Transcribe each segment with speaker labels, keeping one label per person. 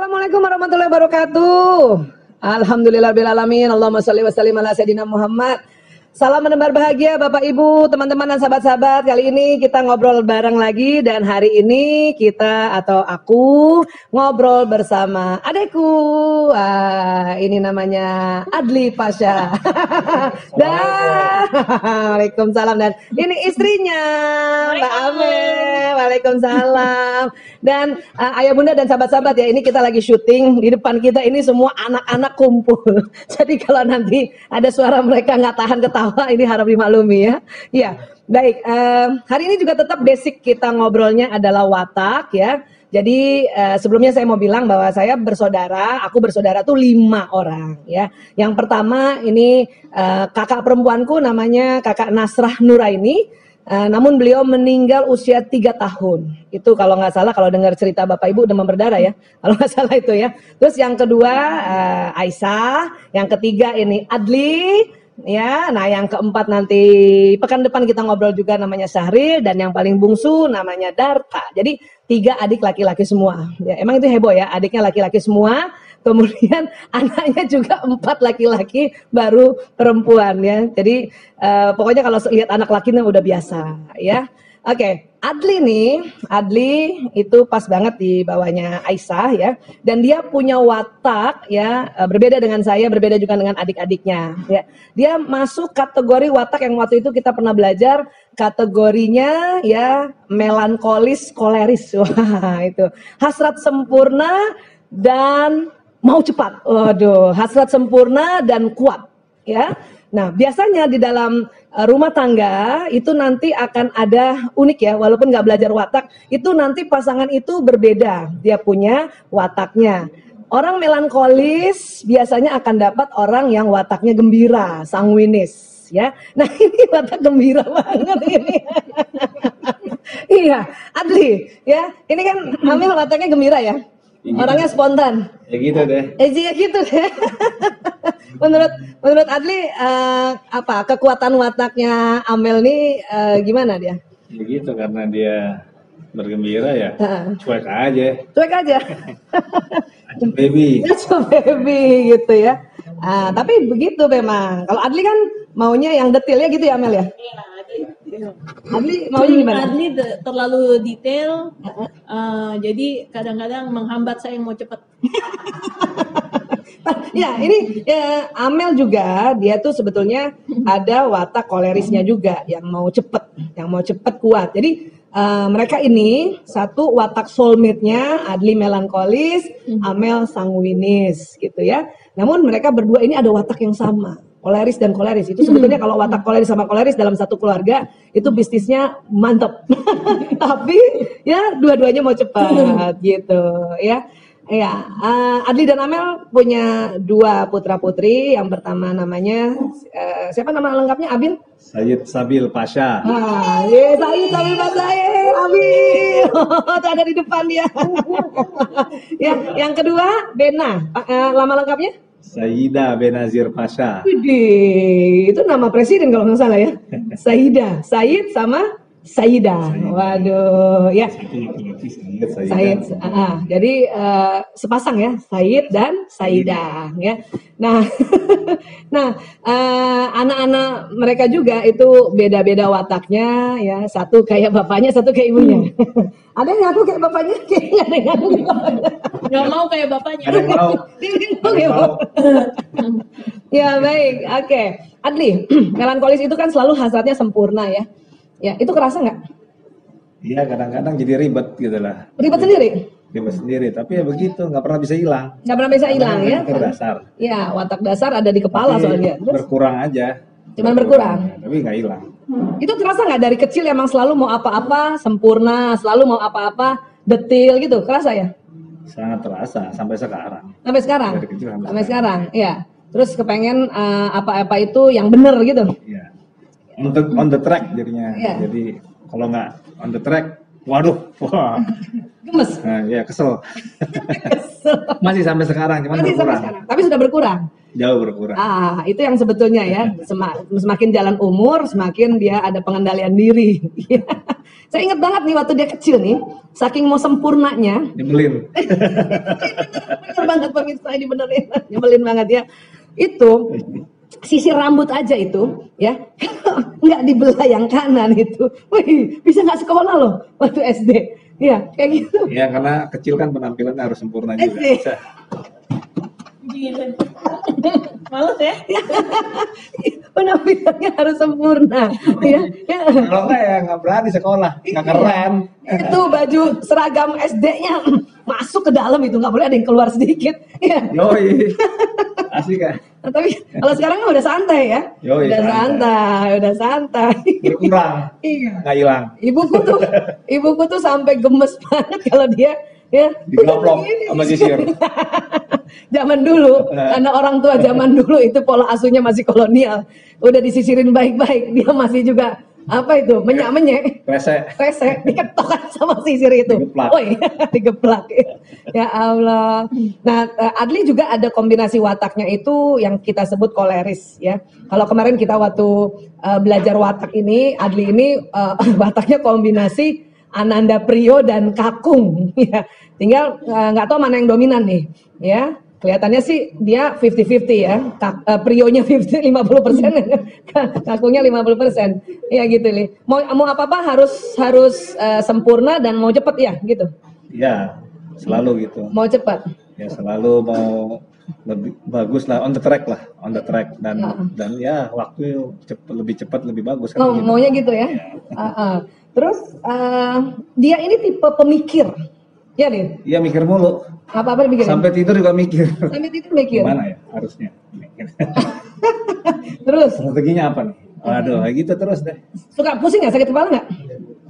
Speaker 1: Assalamualaikum warahmatullahi wabarakatuh. Alhamdulillahirabbil alamin. Allahumma shalli wa sallim ala sayidina Muhammad. Salam menebar bahagia Bapak Ibu, teman-teman dan sahabat-sahabat. Kali ini kita ngobrol bareng lagi dan hari ini kita atau aku ngobrol bersama adekku. Ini namanya Adli Pasha. Dan Waalaikumsalam, dan ini istrinya Mbak Amel. Waalaikumsalam. Dan ayah bunda dan sahabat-sahabat ya, ini kita lagi syuting, di depan kita ini semua anak-anak kumpul. Jadi kalau nanti ada suara mereka nggak tahan ketawa, ini harap dimaklumi ya. Ya, baik. Hari ini juga tetap basic kita ngobrolnya adalah watak ya. Jadi sebelumnya saya mau bilang bahwa saya bersaudara, aku bersaudara tuh 5 orang ya. Yang pertama ini kakak perempuanku namanya Kakak Nasrah Nuraini. Namun beliau meninggal usia 3 tahun. Itu kalau nggak salah, kalau dengar cerita Bapak Ibu demam berdarah ya. Kalau nggak salah itu ya. Terus yang kedua Aisyah, yang ketiga ini Adli. Ya, nah yang keempat nanti pekan depan kita ngobrol juga namanya Syahril, dan yang paling bungsu namanya Darta. Jadi 3 adik laki-laki semua. Ya, emang itu heboh ya, adiknya laki-laki semua. Kemudian anaknya juga 4 laki-laki baru perempuan ya. Jadi pokoknya kalau lihat anak lakinya udah biasa ya. Oke, Adli nih, Adli itu pas banget di bawahnya Aisyah ya. Dan dia punya watak ya, berbeda dengan saya, berbeda juga dengan adik-adiknya ya. Dia masuk kategori watak yang waktu itu kita pernah belajar, kategorinya ya melankolis koleris. Wah, itu hasrat sempurna dan mau cepat. Waduh, hasrat sempurna dan kuat ya. Nah, biasanya di dalam rumah tangga itu nanti akan ada unik ya, walaupun nggak belajar watak, itu nanti pasangan itu berbeda, dia punya wataknya. Orang melankolis biasanya akan dapat orang yang wataknya gembira, sanguinis ya. Nah, ini watak gembira banget ini. Iya, Adli ya, ini kan Amel wataknya gembira ya. Orangnya spontan.
Speaker 2: Ya gitu deh.
Speaker 1: Ya gitu deh. Menurut Adli apa kekuatan wataknya Amel nih gimana dia?
Speaker 2: Ya gitu, karena dia bergembira ya. Cuek aja.
Speaker 1: Cuek aja.
Speaker 2: Baby.
Speaker 1: Baby gitu ya. Tapi begitu memang. Kalau Adli kan maunya yang detailnya gitu ya Amel ya? Adli maunya gimana?
Speaker 3: Adli terlalu detail, jadi kadang-kadang menghambat saya yang mau cepat.
Speaker 1: Ya ini Amel juga, dia tuh sebetulnya ada watak kolerisnya juga, yang mau cepet kuat. Jadi mereka ini satu watak soulmate-nya, Adli melankolis, Amel sanguinis gitu ya. Namun mereka berdua ini ada watak yang sama. Koleris dan koleris itu sebetulnya kalau watak koleris sama koleris dalam satu keluarga itu bisnisnya mantap. Tapi ya dua-duanya mau cepat gitu ya. Ya, Adli dan Amel punya 2 putra putri. Yang pertama namanya siapa nama lengkapnya Abil?
Speaker 2: Sayyid Sabil Pasha.
Speaker 1: Sayyid Sabil Pasha, Abil. Itu ada di depan dia. Ya, yang kedua Bena. Lama lengkapnya?
Speaker 2: Sayyidah Benazir Pasha.
Speaker 1: Itu nama presiden kalau nggak salah ya. Sayyidah, Sayyid sama Sayyidah. Waduh, ya. Sayyid. Jadi sepasang ya, Sayyid dan Sayyidah ya. Nah, anak-anak mereka juga itu beda-beda wataknya ya. Satu kayak bapaknya, satu kayak ibunya. Ada yang ngaku kayak bapaknya, kayaknya ada yang ngaku kayak bapaknya.
Speaker 3: Nggak mau kayak bapaknya.
Speaker 2: Ada yang mau.
Speaker 1: Ya baik, oke. Adli, melankolis itu kan selalu hasratnya sempurna ya. Ya, itu kerasa nggak?
Speaker 2: Iya, kadang-kadang jadi ribet gitu lah.
Speaker 1: Ribet sendiri?
Speaker 2: Ribet sendiri, tapi ya begitu, nggak pernah bisa hilang.
Speaker 1: Nggak pernah bisa hilang ya?
Speaker 2: Watak dasar.
Speaker 1: Ya, watak dasar ada di kepala
Speaker 2: Tapi
Speaker 1: soalnya. Terus,
Speaker 2: berkurang aja.
Speaker 1: Cuman berkurang?
Speaker 2: Tapi nggak hilang.
Speaker 1: Itu terasa nggak dari kecil emang selalu mau apa-apa sempurna, selalu mau apa-apa detail gitu, kerasa ya?
Speaker 2: Sangat terasa sampai sekarang.
Speaker 1: Sampai sekarang?
Speaker 2: Dari kecil
Speaker 1: sampai sekarang, iya. Terus kepengen apa-apa itu yang bener gitu?
Speaker 2: Iya. On the track jadinya.
Speaker 1: Yeah.
Speaker 2: Jadi kalau nggak on the track, waduh, wah.
Speaker 1: Gemes.
Speaker 2: Nah, ya kesel. Masih sampai sekarang, cuman
Speaker 1: Masih sampai
Speaker 2: berkurang.
Speaker 1: sekarang, tapi sudah berkurang.
Speaker 2: jauh berkurang.
Speaker 1: Itu yang sebetulnya ya. Semakin jalan umur, semakin dia ada pengendalian diri. Saya ingat banget nih waktu dia kecil nih, saking mau sempurnanya.
Speaker 2: Nyebelin.
Speaker 1: Bener banget pemirsa, ini benerin. Nyebelin banget ya. Itu sisir rambut aja itu ya, nggak dibelah yang kanan itu. Wih, bisa nggak sekolah loh waktu SD. Ya, kayak gitu.
Speaker 2: Ya, karena kecil kan penampilannya harus sempurna juga.
Speaker 1: SD.
Speaker 2: Bisa.
Speaker 3: Gila. Males ya?
Speaker 1: Penampilannya harus sempurna. Ya.
Speaker 2: Kalau enggak ya nggak berani sekolah, nggak keren.
Speaker 1: Itu baju seragam SD-nya masuk ke dalam itu, nggak boleh ada yang keluar sedikit. Ya.
Speaker 2: Yoi, asik kan?
Speaker 1: Nah, tapi kalau sekarang kan udah santai ya.
Speaker 2: Yoi,
Speaker 1: udah santai.
Speaker 2: Berkurang,
Speaker 1: Iya.
Speaker 2: nggak hilang.
Speaker 1: Ibuku tuh sampai gemes banget kalau dia ya
Speaker 2: Digaplok sama sisir.
Speaker 1: Zaman dulu, karena orang tua zaman dulu itu pola asuhnya masih kolonial. Udah disisirin baik-baik, dia masih juga apa itu menyak-menyek, rese, diketok sama sisir itu.
Speaker 2: Digeplak.
Speaker 1: Woi, digeplak. Ya Allah. Nah, Adli juga ada kombinasi wataknya itu yang kita sebut koleris ya. Kalau kemarin kita waktu belajar watak ini, Adli ini wataknya kombinasi Ananda Prio dan Kakung ya. Tinggal nggak tahu mana yang dominan nih ya. Kelihatannya sih dia 50-50 ya. Prionya 50-50%, Kakungnya 50%. Ya gitu nih. Mau apa-apa harus sempurna dan mau cepet ya gitu.
Speaker 2: Iya, selalu gitu.
Speaker 1: Mau cepat.
Speaker 2: Ya selalu mau lebih bagus lah, on the track dan ya waktu lebih cepat lebih bagus kan.
Speaker 1: Oh,
Speaker 2: gitu.
Speaker 1: Maunya gitu ya. Terus dia ini tipe pemikir. Ya nih.
Speaker 2: Iya mikir mulu.
Speaker 1: Apa-apa dipikirin.
Speaker 2: Sampai tidur juga mikir.
Speaker 1: Sampai tidur mikir.
Speaker 2: Gimana ya harusnya?
Speaker 1: Terus.
Speaker 2: Strateginya apa nih? Waduh, kayak gitu terus deh.
Speaker 1: Suka pusing nggak? Sakit kepala nggak?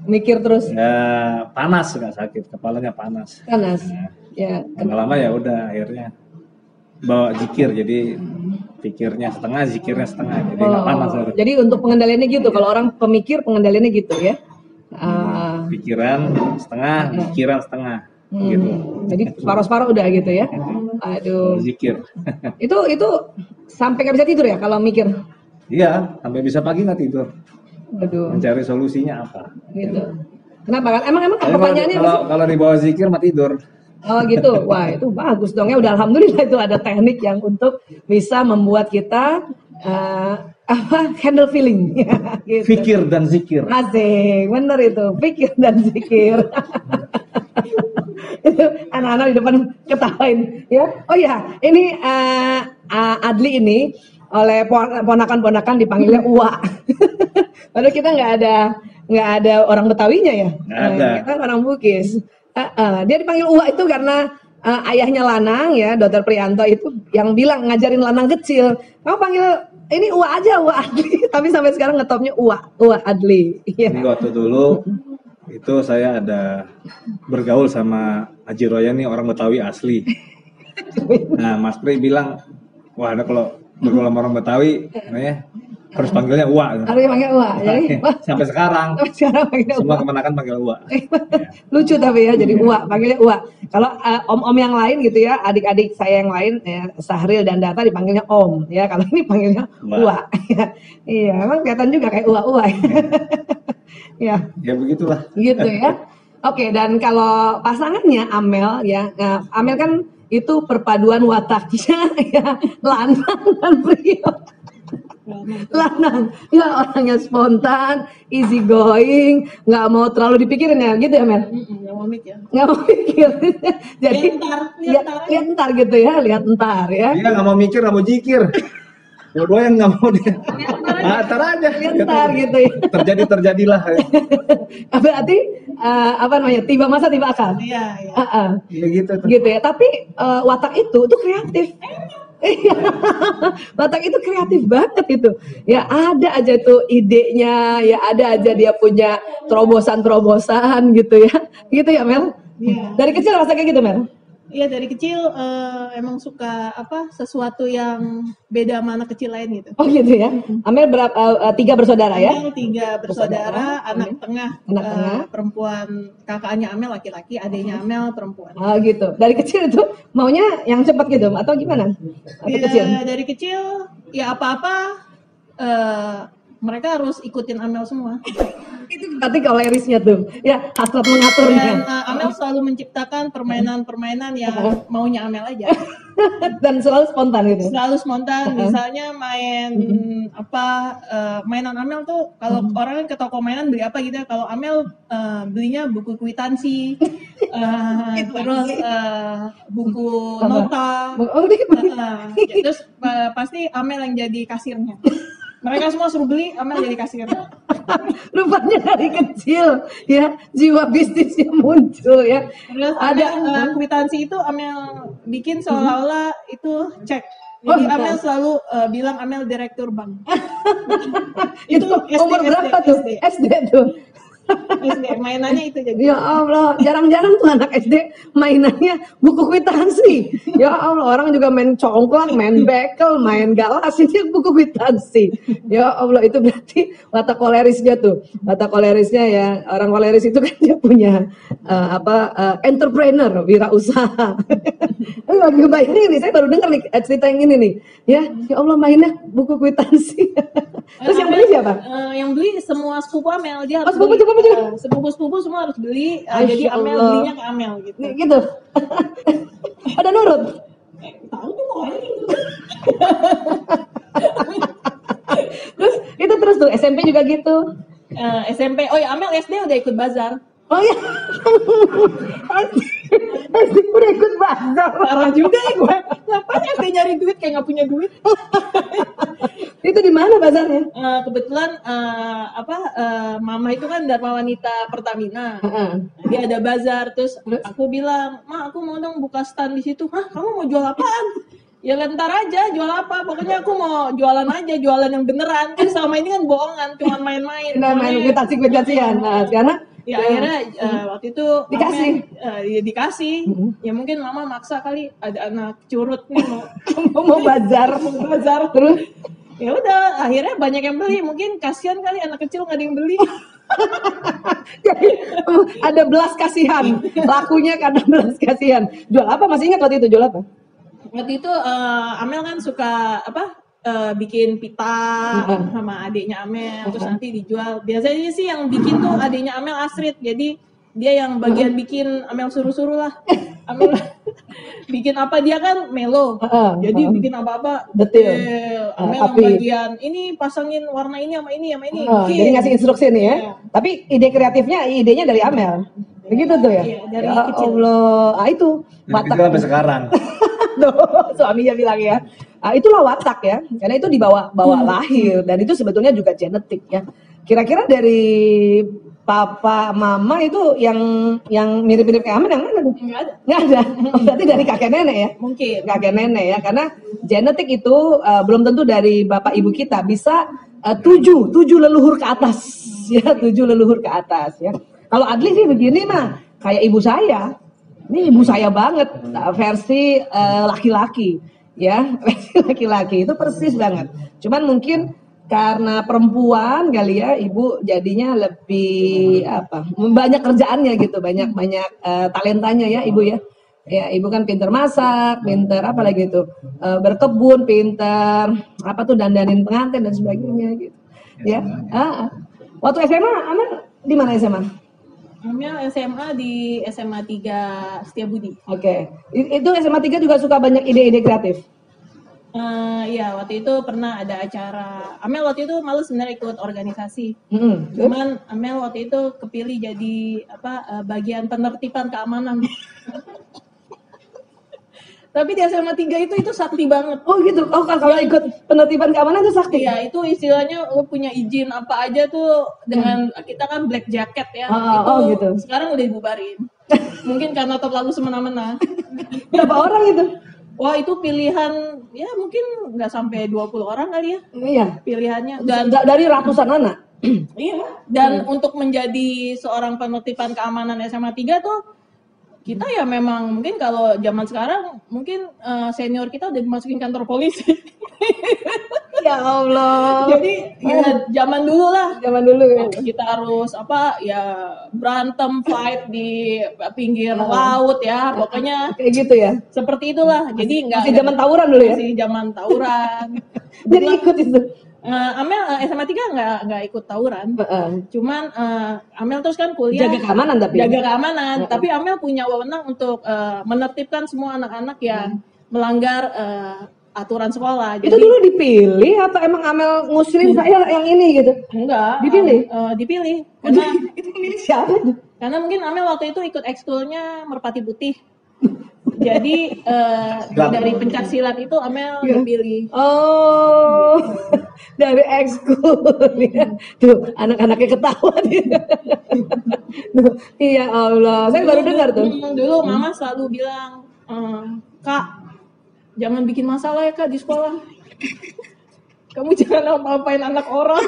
Speaker 1: Mikir terus.
Speaker 2: Ya panas nggak sakit, kepalanya panas.
Speaker 1: Panas.
Speaker 2: Nah,
Speaker 1: Ya.
Speaker 2: lama-lama ya udah akhirnya bawa zikir, jadi pikirnya setengah, zikirnya setengah, jadi nggak panas.
Speaker 1: Jadi untuk pengendaliannya gitu. Kalau orang pemikir pengendaliannya gitu ya.
Speaker 2: Pikiran setengah, pikiran setengah. Gitu.
Speaker 1: Jadi separuh-separuh udah gitu ya. Aduh.
Speaker 2: Zikir.
Speaker 1: Itu sampai nggak bisa tidur ya kalau mikir.
Speaker 2: Iya, sampai bisa pagi nggak tidur.
Speaker 1: Aduh.
Speaker 2: Mencari solusinya apa?
Speaker 1: Gitu. Kenapa kan? Emang
Speaker 2: Tapi
Speaker 1: pertanyaannya
Speaker 2: kalau di bawah zikir mah tidur.
Speaker 1: Oh gitu. Wah, itu bagus dong ya. Udah alhamdulillah itu ada teknik yang untuk bisa membuat kita handle feeling. Gitu.
Speaker 2: Fikir dan zikir.
Speaker 1: Asik, bener itu. Pikir dan zikir. Itu anak-anak di depan ketawain ya. Oh ya, ini Adli ini oleh ponakan-ponakan dipanggilnya Uwa. Padahal kita nggak ada orang Betawinya ya.
Speaker 2: Nggak ada.
Speaker 1: Kita orang Bugis. Dia dipanggil Uwa itu karena ayahnya Lanang ya, Dr. Prianto itu yang bilang ngajarin Lanang kecil, kamu panggil ini Uwa aja, Uwa Adli. Tapi sampai sekarang ngetopnya Uwa Adli.
Speaker 2: Jadi waktu dulu itu saya ada bergaul sama Haji Royani, orang Betawi asli. Nah, Mas Pri bilang, wah ada kalau bergaul sama orang Betawi, namanya harus panggilnya Uwa.
Speaker 1: Harus panggil Uwa. Jadi
Speaker 2: sampai sekarang
Speaker 1: panggil
Speaker 2: semua
Speaker 1: Uwa.
Speaker 2: kemenakan panggil Uwa.
Speaker 1: Lucu tapi ya, jadi Uwa, panggilnya Uwa. Kalau om-om yang lain gitu ya, adik-adik saya yang lain, ya, Sahril dan Data dipanggilnya Om. Ya, kalau ini panggilnya Uwa. Iya, emang kelihatan juga kayak Uwa-Uwa. Ya.
Speaker 2: Ya begitulah.
Speaker 1: Gitu ya. Oke, dan kalau pasangannya Amel ya, Amel kan itu perpaduan wataknya ya, Lanang dan Prio. Lanang, ya orangnya spontan, easy going, nggak mau terlalu dipikirin ya, gitu ya Mel?
Speaker 3: Nggak mau mikir.
Speaker 1: Nggak mau mikir. Jadi
Speaker 3: Lihat
Speaker 1: ntar gitu ya, lihat ntar ya.
Speaker 2: Dia nggak mau mikir, nggak mau jikir. Dua-dua yang nggak mau dia. Ntar aja.
Speaker 1: Ntar gitu ya.
Speaker 2: Terjadilah.
Speaker 1: Berarti apa namanya? Tiba masa tiba akal.
Speaker 3: Iya.
Speaker 2: Iya gitu tuh.
Speaker 1: Gitu ya. Tapi watak itu kreatif. Watak itu kreatif banget itu. Ya ada aja tuh idenya, ya ada aja dia punya terobosan-terobosan gitu ya. Gitu ya Mel?
Speaker 3: Iya.
Speaker 1: Dari kecil rasa kayak gitu Mel?
Speaker 3: Iya dari kecil emang suka apa sesuatu yang beda sama anak kecil lain gitu.
Speaker 1: Oh gitu ya. Amel berapa? 3 bersaudara ya?
Speaker 3: Amel 3 bersaudara, anak tengah,
Speaker 1: Anak tengah.
Speaker 3: perempuan, kakaknya Amel laki-laki, adiknya Amel perempuan.
Speaker 1: Oh gitu. Dari kecil itu maunya yang cepat gitu atau gimana? Atau kecil?
Speaker 3: Dari kecil ya apa-apa mereka harus ikutin Amel semua.
Speaker 1: Itu berarti kolerisnya tuh. Ya, hasrat mengaturnya.
Speaker 3: Dan Amel selalu menciptakan permainan-permainan yang maunya Amel aja.
Speaker 1: Dan selalu spontan gitu.
Speaker 3: Selalu spontan, misalnya main mainan Amel tuh kalau orang kan ke toko mainan beli apa gitu ya. Kalau Amel belinya buku kwitansi, terus buku nota.
Speaker 1: Oh,
Speaker 3: Terus pasti Amel yang jadi kasirnya. Mereka semua suruh beli, Amel jadi kasir.
Speaker 1: Rupanya dari kecil ya jiwa bisnisnya muncul ya.
Speaker 3: Terus ada kwitansi itu Amel bikin seolah-olah itu cek. Jadi Amel selalu bilang Amel direktur bank.
Speaker 1: Itu umur berapa tuh? SD tuh.
Speaker 3: SD mainannya itu jadi.
Speaker 1: Ya Allah, jarang-jarang tuh anak SD mainannya buku kwitansi. Ya Allah, orang juga main congklak, main bekel, main galas, ini buku kwitansi. Ya Allah, itu berarti watak kolerisnya tuh. Watak kolerisnya ya, orang koleris itu kan dia punya entrepreneur, wirausaha. Lagi kebayang nih, saya baru dengar nih cerita yang ini nih. Ya Allah, mainnya buku kwitansi. Terus yang beli siapa?
Speaker 3: Yang beli semua sepupu Amel, dia harus
Speaker 1: sepupu
Speaker 3: beli. Sepupu semua harus beli. Jadi Amel belinya ke Amel gitu.
Speaker 1: Gitu. Ada nurut.
Speaker 3: Tahu tuh pokoknya gitu.
Speaker 1: Terus tuh SMP juga gitu.
Speaker 3: SMP, oh ya Amel SD udah ikut bazar.
Speaker 1: Oh ya, SD udah ikut bazar.
Speaker 3: Parah juga ya gue. Ngapain SD nyari duit kayak nggak punya duit?
Speaker 1: Itu di mana bazarnya?
Speaker 3: Kebetulan mama itu kan Dharma Wanita Pertamina. Dia ada bazar, terus aku bilang, "Ma, aku mau dong buka stand di situ." "Hah, kamu mau jual apaan?" "Ya ntar aja, jual apa? Pokoknya aku mau jualan aja, jualan yang beneran." Kan selama ini kan bohongan, cuma main-main.
Speaker 1: Main kwitansi-kwitansian. Nah, sekarang
Speaker 3: ya akhirnya waktu itu
Speaker 1: dikasih.
Speaker 3: Dikasih. Ya mungkin mama maksa kali, ada anak curut nih
Speaker 1: mau bazar.
Speaker 3: Terus ya udah akhirnya banyak yang beli, mungkin kasihan kali anak kecil nggak ada yang beli.
Speaker 1: Jadi ada belas kasihan, lakunya karena belas kasihan. Jual apa? Masih ingat waktu itu jual apa?
Speaker 3: Waktu itu Amel kan suka bikin pita sama adiknya Amel, terus nanti dijual. Biasanya sih yang bikin tuh adiknya Amel, Astrid. Jadi dia yang bagian bikin, Amel suruh-suruh lah. Amel bikin apa, dia kan melo. Jadi bikin apa-apa
Speaker 1: detail.
Speaker 3: Amel yang bagian ini pasangin warna ini sama ini sama ini.
Speaker 1: Jadi ngasih instruksi nih ya. Tapi idenya dari Amel. Begitu tuh ya?
Speaker 3: Iya, dari
Speaker 1: ya
Speaker 3: kecil.
Speaker 1: Allah, itu
Speaker 2: watak sampai sekarang.
Speaker 1: Suaminya bilang ya. Itulah watak ya, karena itu dibawa lahir dan itu sebetulnya juga genetik ya. Kira-kira dari papa mama itu yang mirip-mirip kayak Amel yang mana tuh? Nggak ada. Berarti dari kakek nenek ya?
Speaker 3: Mungkin.
Speaker 1: Kakek nenek ya, karena genetik itu belum tentu dari bapak ibu kita, bisa 7 leluhur ke atas ya, 7 leluhur ke atas ya. Kalau Adli sih begini mah kayak ibu saya. Ini ibu saya banget, versi laki-laki ya, versi laki-laki itu persis banget. Cuman mungkin karena perempuan kali ya, ibu jadinya lebih banyak kerjaannya gitu, banyak talentanya ya ibu ya. Ya ibu kan pinter masak, pinter apa lagi itu, berkebun, pinter dandanin pengantin dan sebagainya gitu. Ya. Waktu SMA, Amel di mana SMA?
Speaker 3: Amel SMA di SMA 3 Setiabudi.
Speaker 1: Oke. Itu SMA 3 juga suka banyak ide-ide kreatif?
Speaker 3: Iya, waktu itu pernah ada acara. Amel waktu itu malu sebenarnya ikut organisasi. Cuman Amel waktu itu kepilih jadi bagian penertiban keamanan. Tapi di SMA 3 itu sakti banget.
Speaker 1: Oh gitu. Oh kalau ikut penertiban keamanan itu sakti.
Speaker 3: Iya, itu istilahnya lo punya izin apa aja tuh dengan kita kan black jacket ya.
Speaker 1: Gitu.
Speaker 3: Sekarang udah dibubarin. Mungkin karena terlalu semena-mena.
Speaker 1: Berapa orang itu?
Speaker 3: Wah, itu pilihan ya mungkin nggak sampai 20 orang kali ya.
Speaker 1: Iya.
Speaker 3: Pilihannya dan
Speaker 1: dari ratusan anak.
Speaker 3: Iya. Dan untuk menjadi seorang penertiban keamanan SMA 3 tuh kita ya memang mungkin kalau zaman sekarang mungkin senior kita udah dimasukin kantor polisi.
Speaker 1: Ya Allah.
Speaker 3: Jadi ya zaman dulu lah.
Speaker 1: Zaman dulu ya.
Speaker 3: Kita harus apa ya berantem fight di pinggir laut ya. Pokoknya
Speaker 1: Kayak gitu ya.
Speaker 3: seperti itulah. Jadi
Speaker 1: Masih zaman tawuran dulu ya.
Speaker 3: masih zaman tawuran.
Speaker 1: Jadi ikut itu.
Speaker 3: Amel SMA 3 nggak ikut tawuran. Cuman Amel terus kan kuliah
Speaker 1: Jaga keamanan tapi.
Speaker 3: jaga keamanan, tapi Amel punya wewenang untuk menertibkan semua anak-anak yang melanggar aturan sekolah.
Speaker 1: Itu dulu dipilih atau emang Amel ngusulin saya yang ini gitu?
Speaker 3: Enggak
Speaker 1: Dipilih?
Speaker 3: dipilih karena
Speaker 1: Itu milih siapa tuh?
Speaker 3: karena mungkin Amel waktu itu ikut ekskulnya Merpati Putih. Jadi dari pencak silat itu Amel dipilih.
Speaker 1: Oh, dari ekskul ya. Tuh, anak-anaknya ketawa dia. Tuh, iya Allah, saya baru dengar tuh.
Speaker 3: Dulu Mama selalu bilang, Kak, jangan bikin masalah ya Kak di sekolah. Kamu jangan apa-apain anak orang.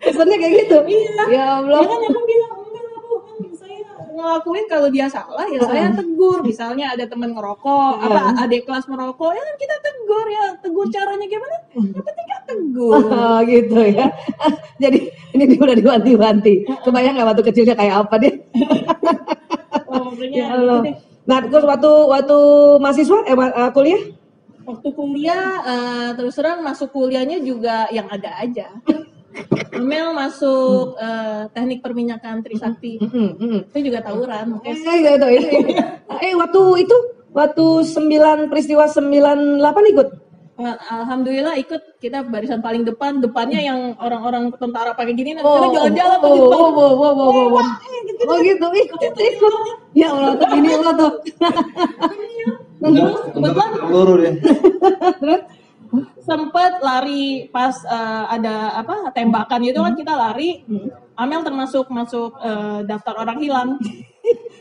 Speaker 1: Pesannya kayak gitu.
Speaker 3: Iya.
Speaker 1: Ya Allah.
Speaker 3: Ya kan aku bilang, enggak Bu, kan saya ngelakuin kalau dia salah ya saya tegur. Misalnya ada teman ngerokok, apa adik kelas merokok, ya kan kita tegur ya. Tegur caranya gimana? Yang penting kan tegur.
Speaker 1: Oh gitu ya. Jadi ini dia udah diwanti-wanti. Kebayang nggak waktu kecilnya kayak apa dia?
Speaker 3: Oh, makanya
Speaker 1: Ya
Speaker 3: gitu
Speaker 1: Allah.
Speaker 3: deh.
Speaker 1: Nah, terus waktu mahasiswa kuliah?
Speaker 3: Waktu kuliah, terus terang masuk kuliahnya juga yang ada aja. Amel masuk teknik perminyakan Trisakti. Itu juga tawuran.
Speaker 1: Gitu. Waktu 9 peristiwa 98 ikut.
Speaker 3: Alhamdulillah ikut, kita barisan paling depannya yang orang-orang tentara pakai gini, kita
Speaker 1: Oh,
Speaker 3: jalan-jalan
Speaker 1: oh,
Speaker 3: tuh di depan.
Speaker 1: Oh gitu, ikut. Ya Allah, tuh ini Allah tuh.
Speaker 3: Kebetulan
Speaker 2: peluru deh.
Speaker 3: sempet lari pas ada apa tembakan itu kan kita lari. Amel termasuk masuk daftar orang hilang.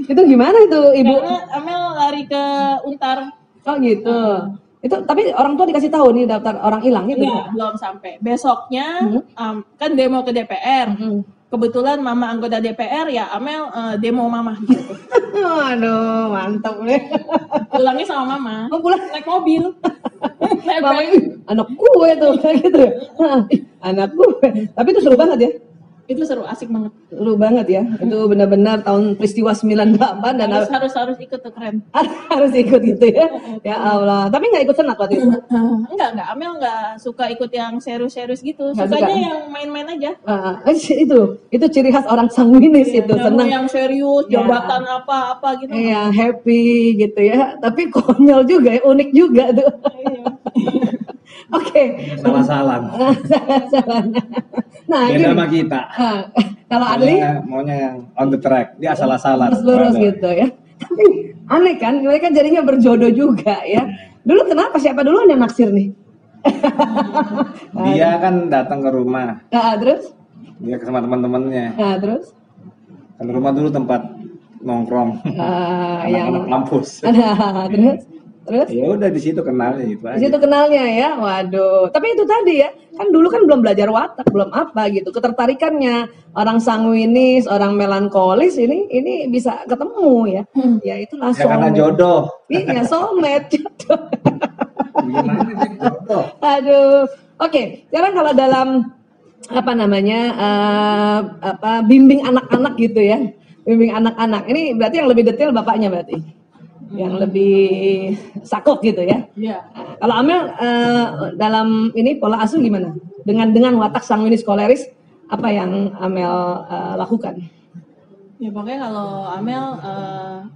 Speaker 1: Itu gimana itu, Ibu?
Speaker 3: Karena Amel lari ke Untar.
Speaker 1: Oh gitu. Itu tapi orang tua dikasih tahu nih daftar orang hilang gitu.
Speaker 3: Enggak, belum sampai. Besoknya kan demo ke DPR. Kebetulan mama anggota DPR ya Amel demo mama gitu.
Speaker 1: Aduh, mantap nih.
Speaker 3: Pulangnya sama mama.
Speaker 1: Oh, pulang.
Speaker 3: Naik mobil. Naik
Speaker 1: Mama
Speaker 3: mobil.
Speaker 1: ini anak gue tuh kayak gitu. Anak gue. Tapi itu seru banget ya.
Speaker 3: Itu seru, asik banget.
Speaker 1: Seru banget ya. Itu benar-benar tahun peristiwa 98 dan
Speaker 3: Harus ikut tuh, keren.
Speaker 1: harus ikut gitu ya. Ya Allah. Tapi nggak ikut senat waktu itu.
Speaker 3: Enggak, Amel enggak suka ikut yang serius-serius gitu.
Speaker 1: Nggak
Speaker 3: Sukanya
Speaker 1: suka.
Speaker 3: yang main-main aja.
Speaker 1: Itu ciri khas orang sanguinis itu,
Speaker 3: Nggak mau
Speaker 1: senang.
Speaker 3: yang serius, jabatan apa-apa gitu.
Speaker 1: Iya, happy gitu ya. Tapi konyol juga ya, unik juga tuh.
Speaker 3: Iya.
Speaker 1: Oke.
Speaker 2: Salah-salah.
Speaker 1: Nah,
Speaker 2: Beda
Speaker 1: ini
Speaker 2: sama kita.
Speaker 1: kalau Adli
Speaker 2: Maunya yang on the track, dia asal-asalan.
Speaker 1: lurus gitu ya. Tapi aneh kan, mereka jadinya berjodoh juga ya. Dulu kenapa siapa duluan yang naksir nih?
Speaker 2: Dia kan datang ke rumah,
Speaker 1: Terus?
Speaker 2: dia sama teman-temannya.
Speaker 1: Terus?
Speaker 2: Kan rumah dulu tempat nongkrong,
Speaker 1: Yang
Speaker 2: anak-anak kampus.
Speaker 1: Terus?
Speaker 2: Ya udah di situ kenalnya gitu
Speaker 1: Di
Speaker 2: aja.
Speaker 1: situ kenalnya ya, waduh. Tapi itu tadi ya, kan dulu kan belum belajar watak, belum apa gitu. Ketertarikannya orang sanguinis, orang melankolis ini bisa ketemu ya. Ya itulah
Speaker 2: Ya karena
Speaker 1: soulmate.
Speaker 2: jodoh.
Speaker 1: Iya, soulmate. Jodoh.
Speaker 2: Gimana sih jodoh?
Speaker 1: Aduh. Oke, sekarang kalau dalam apa namanya bimbing anak-anak gitu ya. Bimbing anak-anak. Ini berarti yang lebih detail bapaknya berarti. Yang lebih sakok gitu ya.
Speaker 3: Iya.
Speaker 1: Kalau Amel dalam ini pola asuh gimana? Dengan watak sanguinis koleris apa yang Amel lakukan?
Speaker 3: Ya pokoknya kalau Amel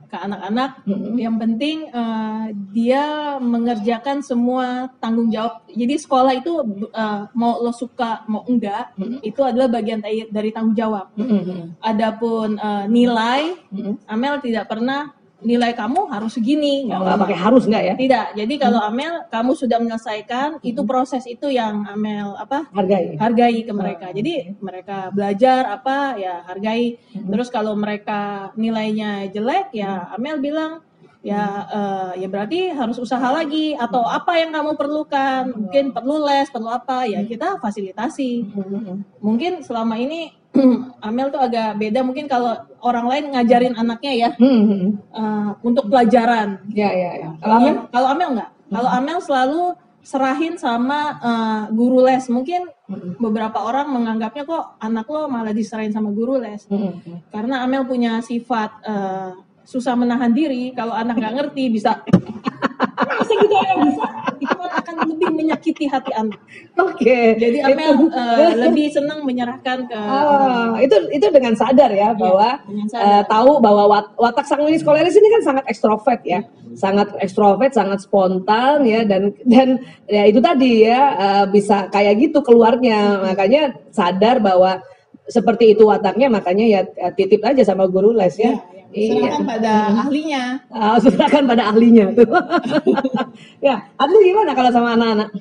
Speaker 3: ke anak-anak, yang penting dia mengerjakan semua tanggung jawab. Jadi sekolah itu mau lo suka mau enggak, itu adalah bagian dari tanggung jawab. Adapun nilai, Amel tidak pernah nilai kamu harus segini.
Speaker 1: Nggak pakai harus nggak ya?
Speaker 3: Tidak. Jadi kalau Amel kamu sudah menyelesaikan, itu proses itu yang Amel hargai ke mereka. Jadi mereka belajar apa ya hargai. Terus kalau mereka nilainya jelek ya Amel bilang ya berarti harus usaha lagi, atau apa yang kamu perlukan, mungkin perlu les, perlu apa, ya kita fasilitasi. Mungkin selama ini Amel tuh agak beda mungkin kalau orang lain ngajarin anaknya ya untuk pelajaran.
Speaker 1: Ya.
Speaker 3: Kalau Amel enggak. Kalau Amel selalu serahin sama guru les. Mungkin beberapa orang menganggapnya kok anak lo malah diserahin sama guru les. Karena Amel punya sifat susah menahan diri. Kalau anak nggak ngerti bisa gitu ya bisa. Itu akan lebih menyakiti hati anak.
Speaker 1: Oke.
Speaker 3: Jadi Amel lebih senang menyerahkan ke
Speaker 1: itu dengan sadar ya bahwa
Speaker 3: dengan sadar.
Speaker 1: tahu bahwa watak sang mini skoleris ini kan sangat ekstrovert ya. Sangat ekstrovert, sangat spontan ya, dan ya itu tadi ya bisa kayak gitu keluarnya. Makanya sadar bahwa seperti itu wataknya, makanya ya titip aja sama guru les ya.
Speaker 3: Serahkan pada ahlinya.
Speaker 1: Serahkan pada ahlinya tuh. Ya, Adli gimana kalau sama anak-anak?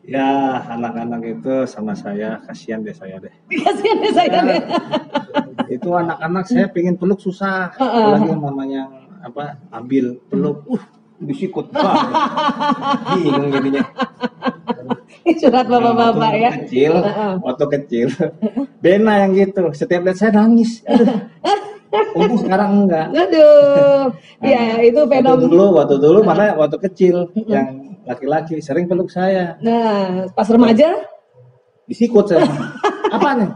Speaker 2: Ya, anak-anak itu sama saya, kasihan deh saya deh.
Speaker 1: Kasihan deh saya deh.
Speaker 2: Itu anak-anak saya pengen peluk susah, apalagi mamanya ambil peluk, disikut, bingung jadinya.
Speaker 1: Curhat bapak-bapak ya.
Speaker 2: Waktu kecil, Bena yang gitu, setiap lihat saya nangis. Untuk sekarang enggak.
Speaker 1: Aduh, ya itu fenomena.
Speaker 2: Waktu dulu mana waktu kecil yang laki-laki sering peluk saya.
Speaker 1: Nah, pas remaja
Speaker 2: disikut saya. Apanya?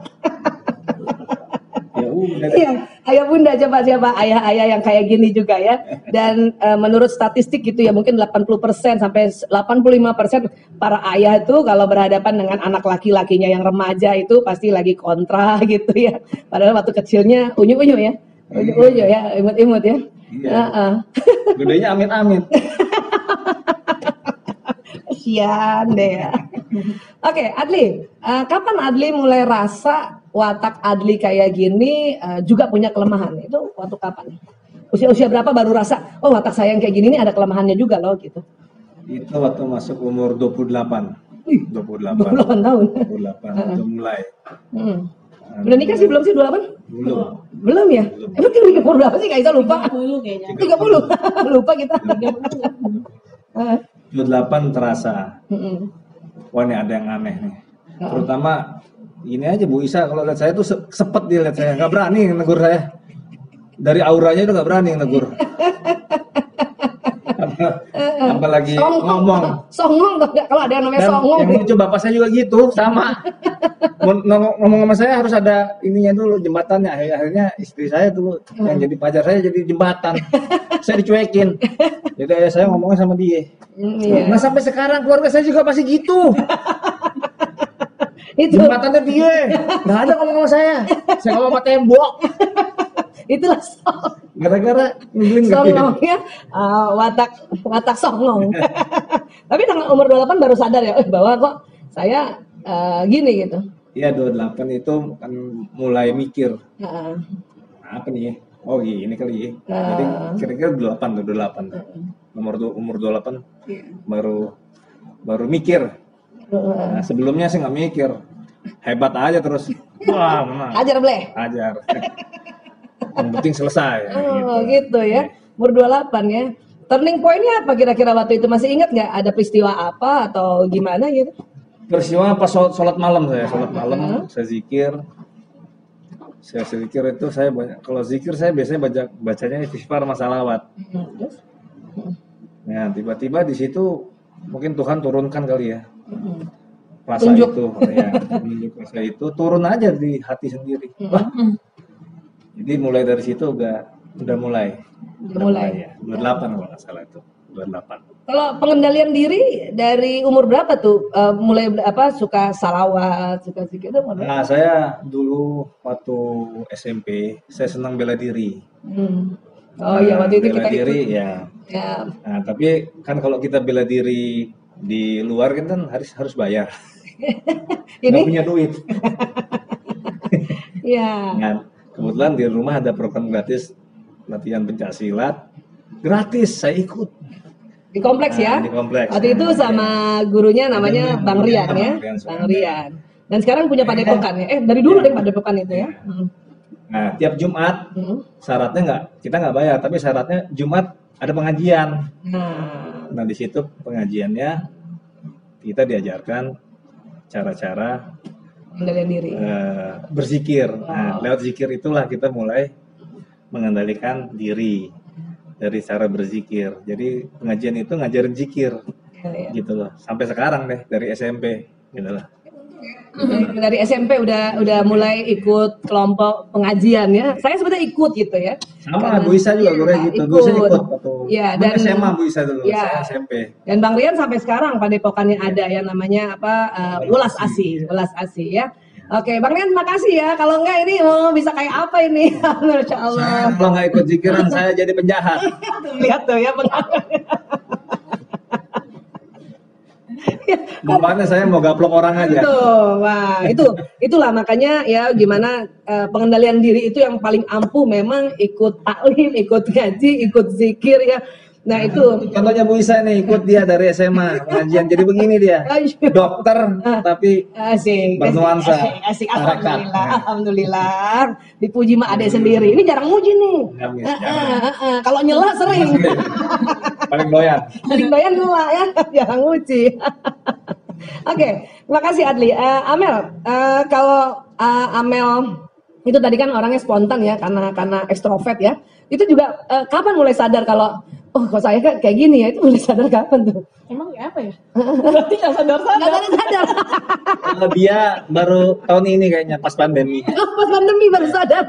Speaker 2: Ya udah.
Speaker 1: Iya, ayah bunda coba siapa ayah-ayah yang kayak gini juga ya. Dan menurut statistik gitu ya mungkin 80% sampai 85% para ayah itu kalau berhadapan dengan anak laki-lakinya yang remaja itu pasti lagi kontra gitu ya. Padahal waktu kecilnya unyu-unyu ya. Unyu-unyu ya, imut-imut ya.
Speaker 2: Iya. Gedenya amit-amit.
Speaker 1: Kasian deh ya. Oke, Adli, kapan Adli mulai rasa watak Adli kayak gini juga punya kelemahan? Itu waktu kapan? Usia berapa baru rasa, oh watak saya yang kayak gini nih ada kelemahannya juga loh gitu.
Speaker 2: Itu waktu masuk umur 28. 28
Speaker 1: tahun.
Speaker 2: 28 udah mulai.
Speaker 1: Udah nikah sih belum sih 28? Belum ya? Emang kira umur berapa sih Kak Isa lupa?
Speaker 3: 30 kayaknya.
Speaker 1: 30. Lupa kita.
Speaker 2: 28 terasa. Wah ini ada yang aneh nih. Terutama ini aja Bu Isa, kalau lihat saya tuh sepet dia lihat saya, nggak berani negur saya. Dari auranya itu nggak berani negur. Apalagi ngomong.
Speaker 1: Songong tuh kalau ada yang namanya songong.
Speaker 2: Yang lucu bapak saya juga gitu, sama. Ngomong sama saya harus ada ininya dulu, jembatannya. Akhirnya istri saya dulu yang jadi pacar saya jadi jembatan. Saya dicuekin. Jadi ayah saya ngomongnya sama dia. Nah sampai sekarang keluarga saya juga masih gitu.
Speaker 1: Itu
Speaker 2: jembatannya dia. Nggak ada ngomong sama saya. Saya ngomong sama tembok.
Speaker 1: Itulah
Speaker 2: gara-gara
Speaker 1: songongnya watak songong. Tapi dengan umur 28 baru sadar ya bahwa kok saya gini gitu.
Speaker 2: Iya 28 itu kan mulai mikir. Apa nih? Oh gini kali ya. Jadi kira-kira 28. Umur 28 baru mikir. Nah, sebelumnya sih nggak mikir. Hebat aja terus. Wah, menang.
Speaker 1: Ajar bleh.
Speaker 2: Ajar. Yang penting selesai.
Speaker 1: Gitu ya. Umur 28 ya. Turning point-nya apa kira-kira waktu itu? Masih ingat nggak ada peristiwa apa atau gimana gitu?
Speaker 2: Peristiwa pas sholat malam saya. Sholat malam saya zikir. Saya zikir itu saya banyak. Kalau zikir saya biasanya bacanya istighfar sama salawat. Nah tiba-tiba di situ mungkin Tuhan turunkan kali ya. Rasa itu, ya, menunjuk rasa itu turun aja di hati sendiri. Jadi mulai dari situ udah mulai. Ya. 28 kalau nggak salah itu. 28.
Speaker 1: Kalau pengendalian diri dari umur berapa tuh mulai suka salawat, suka zikir itu?
Speaker 2: Nah saya dulu waktu SMP saya senang bela diri.
Speaker 1: Oh iya waktu itu
Speaker 2: bela
Speaker 1: kita
Speaker 2: diri
Speaker 1: ikut.
Speaker 2: ya. Nah tapi kan kalau kita bela diri di luar kan harus bayar.
Speaker 1: Ini
Speaker 2: nggak punya duit.
Speaker 1: Iya.
Speaker 2: Nah, kebetulan di rumah ada program gratis latihan pencaksilat gratis, saya ikut
Speaker 1: di kompleks ya.
Speaker 2: Di kompleks.
Speaker 1: Waktu itu sama gurunya namanya Bang Rian ya. Bang Rian. Dan sekarang punya Padepokan ya. Dari dulu deh Padepokan itu ya.
Speaker 2: Nah tiap Jumat syaratnya kita nggak bayar, tapi syaratnya Jumat ada pengajian.
Speaker 1: Nah,
Speaker 2: Nah di situ pengajiannya kita diajarkan cara-cara
Speaker 1: pengendalian diri.
Speaker 2: berzikir. Nah, lewat zikir itulah kita mulai mengendalikan diri dari cara berzikir. Jadi pengajian itu ngajarin zikir,
Speaker 1: Ya, ya.
Speaker 2: gitu loh. Sampai sekarang deh dari SMP, gitu lah.
Speaker 1: Dari SMP udah mulai ikut kelompok pengajian ya. Saya sebenarnya ikut gitu ya.
Speaker 2: Sama Bu Isa juga gurunya gitu. Bu Isa ikut waktu
Speaker 1: Dan
Speaker 2: SMA Bu Isa dulu,
Speaker 1: ya,
Speaker 2: saya SMP.
Speaker 1: Dan Bang Rian sampai sekarang padepokannya ada yang namanya Ulas Asi ya. Oke, Bang Rian makasih ya. Kalau enggak ini bisa kayak apa ini? Masya Allah.
Speaker 2: Kalau nggak ikut zikiran saya jadi penjahat.
Speaker 1: Lihat tuh ya
Speaker 2: Makanya saya mau gaplok orang aja.
Speaker 1: Tuh, wah itulah makanya ya gimana pengendalian diri itu yang paling ampuh memang ikut taklim, ikut ngaji, ikut zikir ya. Nah itu
Speaker 2: Contohnya Bu Isa nih, ikut dia dari SMA pengajian. Jadi begini dia, dokter tapi
Speaker 1: asik,
Speaker 2: bernuansa
Speaker 1: asik.
Speaker 2: tarekat.
Speaker 1: Alhamdulillah. Dipuji mah adek sendiri. Ini jarang muji nih. Kalau nyela sering.
Speaker 2: Paling doyan.
Speaker 1: Paling doyan nyela ya, jarang muji. Oke, terima kasih Adli. Amel, kalau Amel itu tadi kan orangnya spontan ya, karena ekstrovert ya. Itu juga kapan mulai sadar kalau kok saya kayak gini ya, itu mulai sadar kapan tuh?
Speaker 3: Emang ya apa ya? Berarti nggak sadar-sadar.
Speaker 1: Nggak sadar.
Speaker 2: Kalau dia baru tahun ini kayaknya pas pandemi.
Speaker 1: Pas pandemi baru sadar.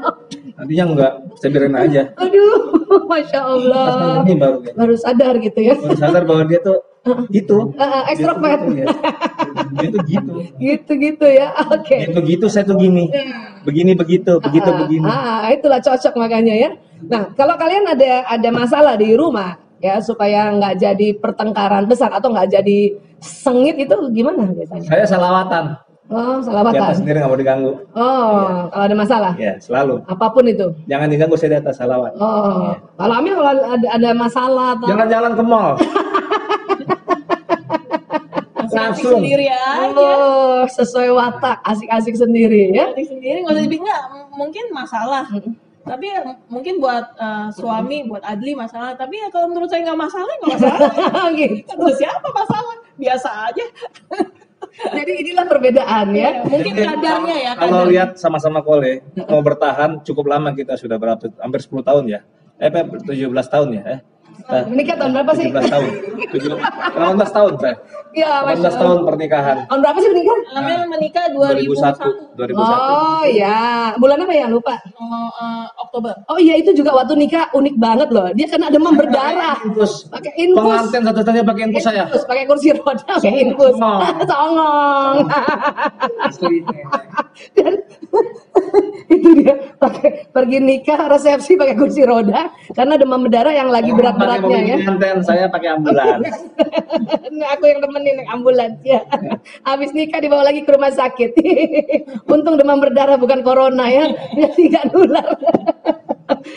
Speaker 2: Tadinya enggak, saya biarin aja.
Speaker 1: Aduh, Masya Allah.
Speaker 2: Pas pandemi
Speaker 1: Baru sadar gitu ya.
Speaker 2: baru sadar bahwa dia tuh gitu.
Speaker 1: Ekstrovert.
Speaker 2: Dia tuh gitu.
Speaker 1: Gitu ya, oke.
Speaker 2: Gitu saya tuh gini. Begini begitu begini.
Speaker 1: Itulah cocok makanya ya. Nah, kalau kalian ada masalah di rumah ya supaya nggak jadi pertengkaran besar atau nggak jadi sengit itu gimana biasanya?
Speaker 2: Saya salawatan.
Speaker 1: Oh,
Speaker 2: Di atas
Speaker 1: salawatan.
Speaker 2: sendiri nggak mau diganggu.
Speaker 1: Oh, kalau ada masalah,
Speaker 2: Ya selalu.
Speaker 1: apapun itu.
Speaker 2: Jangan diganggu, saya di atas salawat.
Speaker 1: Oh, kalau Amir kalau ada masalah atau
Speaker 2: Jangan jalan ke mall.
Speaker 3: Asik
Speaker 2: Langsung.
Speaker 3: sendiri aja.
Speaker 1: Oh, sesuai watak, asik-asik sendiri ya.
Speaker 3: Asik sendiri nggak usah dibingung. Mungkin masalah. Tapi ya, mungkin buat suami, buat Adli masalah. Tapi ya kalau menurut saya nggak masalah, nggak masalah.
Speaker 1: Gitu.
Speaker 3: Kata siapa masalah? Biasa aja.
Speaker 1: Jadi inilah perbedaan ya.
Speaker 3: Mungkin kadarnya ya.
Speaker 2: Kalau
Speaker 3: kadar.
Speaker 2: lihat sama-sama kole mau bertahan cukup lama, kita sudah berapa, hampir 10 tahun ya. 17 tahun ya.
Speaker 1: Menikah tahun berapa sih?
Speaker 2: 17 tahun. 18 tahun saya.
Speaker 1: Ya,
Speaker 2: 18 tahun pernikahan.
Speaker 1: Tahun berapa sih menikah?
Speaker 3: Amel menikah 2001.
Speaker 2: 2001.
Speaker 1: Oh ya, bulan apa ya lupa?
Speaker 3: Oktober.
Speaker 1: Oh iya itu juga waktu nikah unik banget loh. Dia kena demam berdarah.
Speaker 2: Infus.
Speaker 1: Pakai infus.
Speaker 2: Pengantin satu-satunya pakai infus saya.
Speaker 1: Infus, pakai kursi roda, pakai infus. Songong. Dan itu dia pakai pergi nikah resepsi pakai kursi roda karena demam berdarah yang lagi berat-beratnya ya.
Speaker 2: Pengantin saya pakai ambulans.
Speaker 1: Nah, aku yang temenin naik ambulans ya. Habis nikah dibawa lagi ke rumah sakit. Untung demam berdarah bukan corona ya. Jadi nggak nular.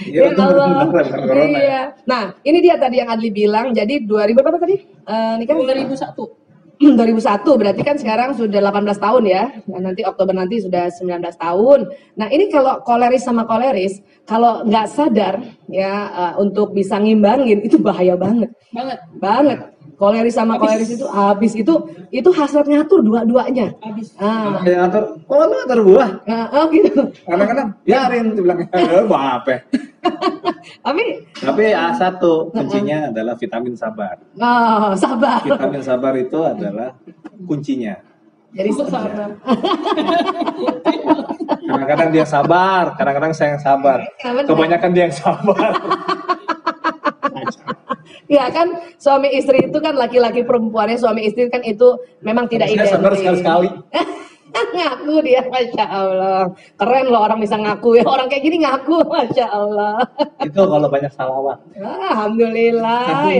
Speaker 2: Iya, untung
Speaker 1: Allah.
Speaker 2: demam berdarah, bukan corona ya.
Speaker 1: Iya. Nah, ini dia tadi yang Adli bilang. Jadi 2000 berapa tadi? Nikah
Speaker 3: 2001.
Speaker 1: 2001 berarti kan sekarang sudah 18 tahun ya. Nah, nanti Oktober nanti sudah 19 tahun. Nah, ini kalau koleris sama koleris kalau nggak sadar ya untuk bisa ngimbangin itu bahaya banget. Banget. Koleris sama koleris itu habis itu hasrat ngatur dua-duanya.
Speaker 3: Habis.
Speaker 2: Yang ngatur, lu ngatur gua.
Speaker 1: Oh gitu.
Speaker 2: Kadang-kadang biarin dibilang, apa? Tapi A1 kuncinya adalah vitamin sabar.
Speaker 1: Oh, sabar.
Speaker 2: Vitamin sabar itu adalah kuncinya.
Speaker 1: Jadi
Speaker 3: Sabar.
Speaker 2: Kadang-kadang dia sabar, kadang-kadang saya yang sabar. Kebanyakan dia yang sabar.
Speaker 1: Ya kan suami istri itu kan laki-laki perempuannya suami istri kan itu memang tidak
Speaker 2: Saya
Speaker 1: identik.
Speaker 2: sabar sekali-sekali.
Speaker 1: Ngaku dia, Masya Allah. Keren loh orang bisa ngaku ya. Orang kayak gini ngaku, Masya Allah.
Speaker 2: Itu kalau banyak salawat.
Speaker 1: Alhamdulillah.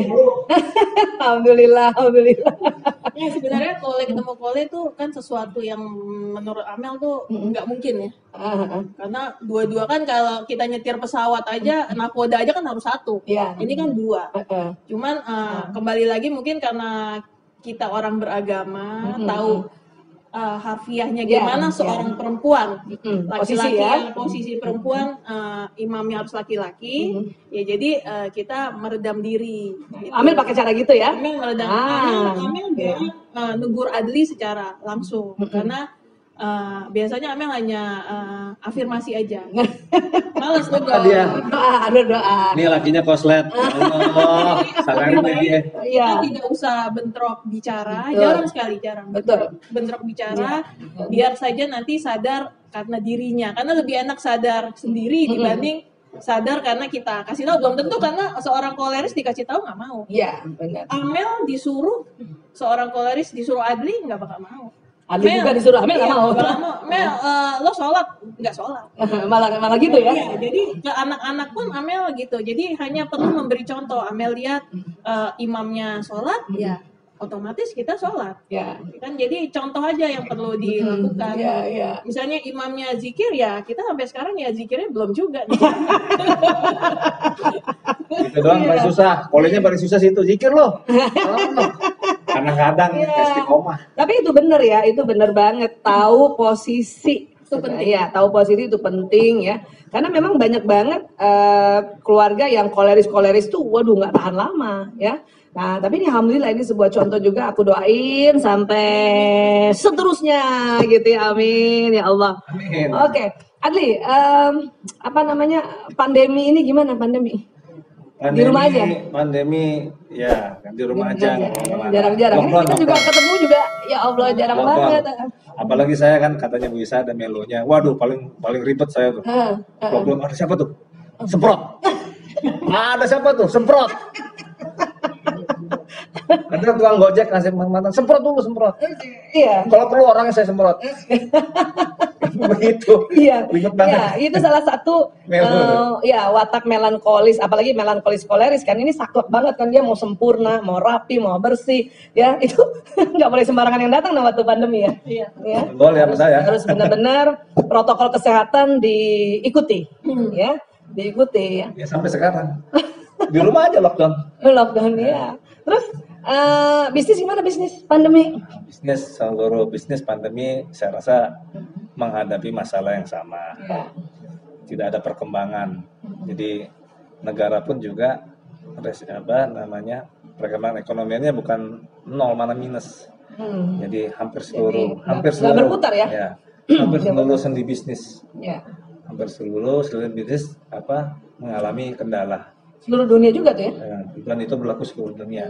Speaker 1: Alhamdulillah.
Speaker 3: Ya sebenarnya kole ketemu kole itu kan sesuatu yang menurut Amel tuh nggak mungkin ya. Karena dua-dua kan kalau kita nyetir pesawat aja, nakoda aja kan harus satu.
Speaker 1: Iya.
Speaker 3: Ini kan dua. Cuman kembali lagi mungkin karena kita orang beragama, tahu harfiahnya
Speaker 1: Ya,
Speaker 3: gimana
Speaker 1: ya.
Speaker 3: seorang perempuan.
Speaker 1: Posisi
Speaker 3: Laki-laki
Speaker 1: ya.
Speaker 3: yang posisi perempuan, imamnya harus laki-laki. Ya jadi kita meredam diri. Gitu.
Speaker 1: Amel pakai cara gitu ya?
Speaker 3: Amel meredam. Amel
Speaker 1: iya.
Speaker 3: dia negur Adli secara langsung karena biasanya Amel hanya afirmasi aja. Males negur.
Speaker 2: Dia.
Speaker 1: Doa.
Speaker 2: Ini lakinya koslet. Ya Allah, salahin dia.
Speaker 1: Iya.
Speaker 3: Kita tidak usah bentrok bicara,
Speaker 1: Betul.
Speaker 3: jarang sekali
Speaker 1: Betul.
Speaker 3: bentrok bicara, biar saja nanti sadar karena dirinya, karena lebih enak sadar sendiri dibanding sadar karena kita kasih tahu. Belum tentu karena seorang koleris dikasih tahu nggak mau.
Speaker 1: Iya, benar.
Speaker 3: Amel disuruh, seorang koleris disuruh Adli nggak bakal mau.
Speaker 1: Adli juga disuruh Amel nggak
Speaker 3: iya,
Speaker 1: mau.
Speaker 3: nggak mau. Mel, lo sholat nggak sholat.
Speaker 1: malah gitu ya?
Speaker 3: Iya, jadi ke anak-anak pun Amel gitu. Jadi hanya perlu memberi contoh. Amel lihat imamnya sholat, ya otomatis kita sholat.
Speaker 1: Ya.
Speaker 3: Kan jadi contoh aja yang perlu dilakukan.
Speaker 1: Iya.
Speaker 3: Misalnya imamnya zikir ya, kita sampai sekarang ya zikirnya belum juga.
Speaker 2: Itu doang paling susah. Polanya paling susah situ. Zikir loh. Kadang-kadang istiqomah.
Speaker 1: Tapi itu benar ya, itu benar banget. Tahu posisi.
Speaker 3: Itu penting.
Speaker 1: Iya, tahu posisi itu penting ya. Karena memang banyak banget keluarga yang koleris tuh, waduh nggak tahan lama ya. Nah, tapi ini alhamdulillah ini sebuah contoh juga, aku doain sampai seterusnya gitu ya, amin ya Allah.
Speaker 2: Amin.
Speaker 1: Oke, Adli, apa namanya pandemi ini gimana pandemi? Di rumah aja?
Speaker 2: Pandemi, ya di rumah aja. nggak kemana-mana.
Speaker 1: Jarang-jarang. Ini
Speaker 2: Lockdown,
Speaker 1: kita juga
Speaker 2: lockdown.
Speaker 1: ketemu juga, ya Allah jarang
Speaker 2: Lockdown.
Speaker 1: banget.
Speaker 2: Apalagi saya kan katanya Bu Isa ada melonya. Waduh, paling ribet saya tuh. Lockdown ada siapa tuh? Semprot. Ada siapa tuh? Semprot. Ada tukang gojek kasih mantan, semprot dulu, semprot.
Speaker 1: Iya.
Speaker 2: Kalau perlu orangnya saya semprot. Begitu.
Speaker 1: Iya,
Speaker 2: Ribet banget.
Speaker 1: iya, itu salah satu ya watak melankolis, apalagi melankolis koleris kan ini saklek banget kan, dia mau sempurna, mau rapi, mau bersih, ya itu nggak boleh sembarangan yang datang waktu pandemi ya.
Speaker 3: Iya.
Speaker 1: Ya.
Speaker 2: Betul ya, saya.
Speaker 1: Harus benar-benar protokol kesehatan diikuti, ya, diikuti ya.
Speaker 2: Ya sampai sekarang. Di rumah aja lockdown.
Speaker 1: Lockdown ya. Terus bisnis gimana bisnis pandemi?
Speaker 2: Bisnis, seluruh bisnis pandemi saya rasa menghadapi masalah yang sama.
Speaker 1: Ya.
Speaker 2: Tidak ada perkembangan. Jadi negara pun juga perkembangan ekonominya bukan nol mana minus. Jadi hampir seluruh
Speaker 1: nggak berputar ya?
Speaker 2: hampir seluruh sendi bisnis.
Speaker 1: Ya.
Speaker 2: Hampir seluruh bisnis mengalami kendala.
Speaker 1: Seluruh dunia juga tuh ya?
Speaker 2: Dan itu berlaku seluruh dunia.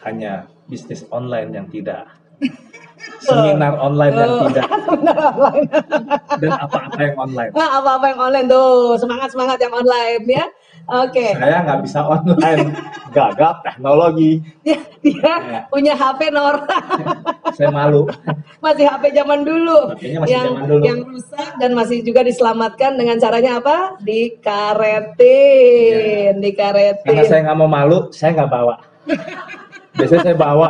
Speaker 2: Hanya bisnis online yang tidak. Seminar online yang tidak. Dan apa-apa yang online.
Speaker 1: Nah, apa-apa yang online tuh, semangat yang online ya. Oke.
Speaker 2: Saya nggak bisa online, gagap teknologi.
Speaker 1: Dia punya HP Nora.
Speaker 2: Saya malu.
Speaker 1: Masih HP zaman dulu.
Speaker 2: HP-nya masih zaman dulu.
Speaker 1: Yang rusak dan masih juga diselamatkan dengan caranya apa? Dikaretin,
Speaker 2: Karena saya nggak mau malu, saya nggak bawa. Biasanya saya bawa.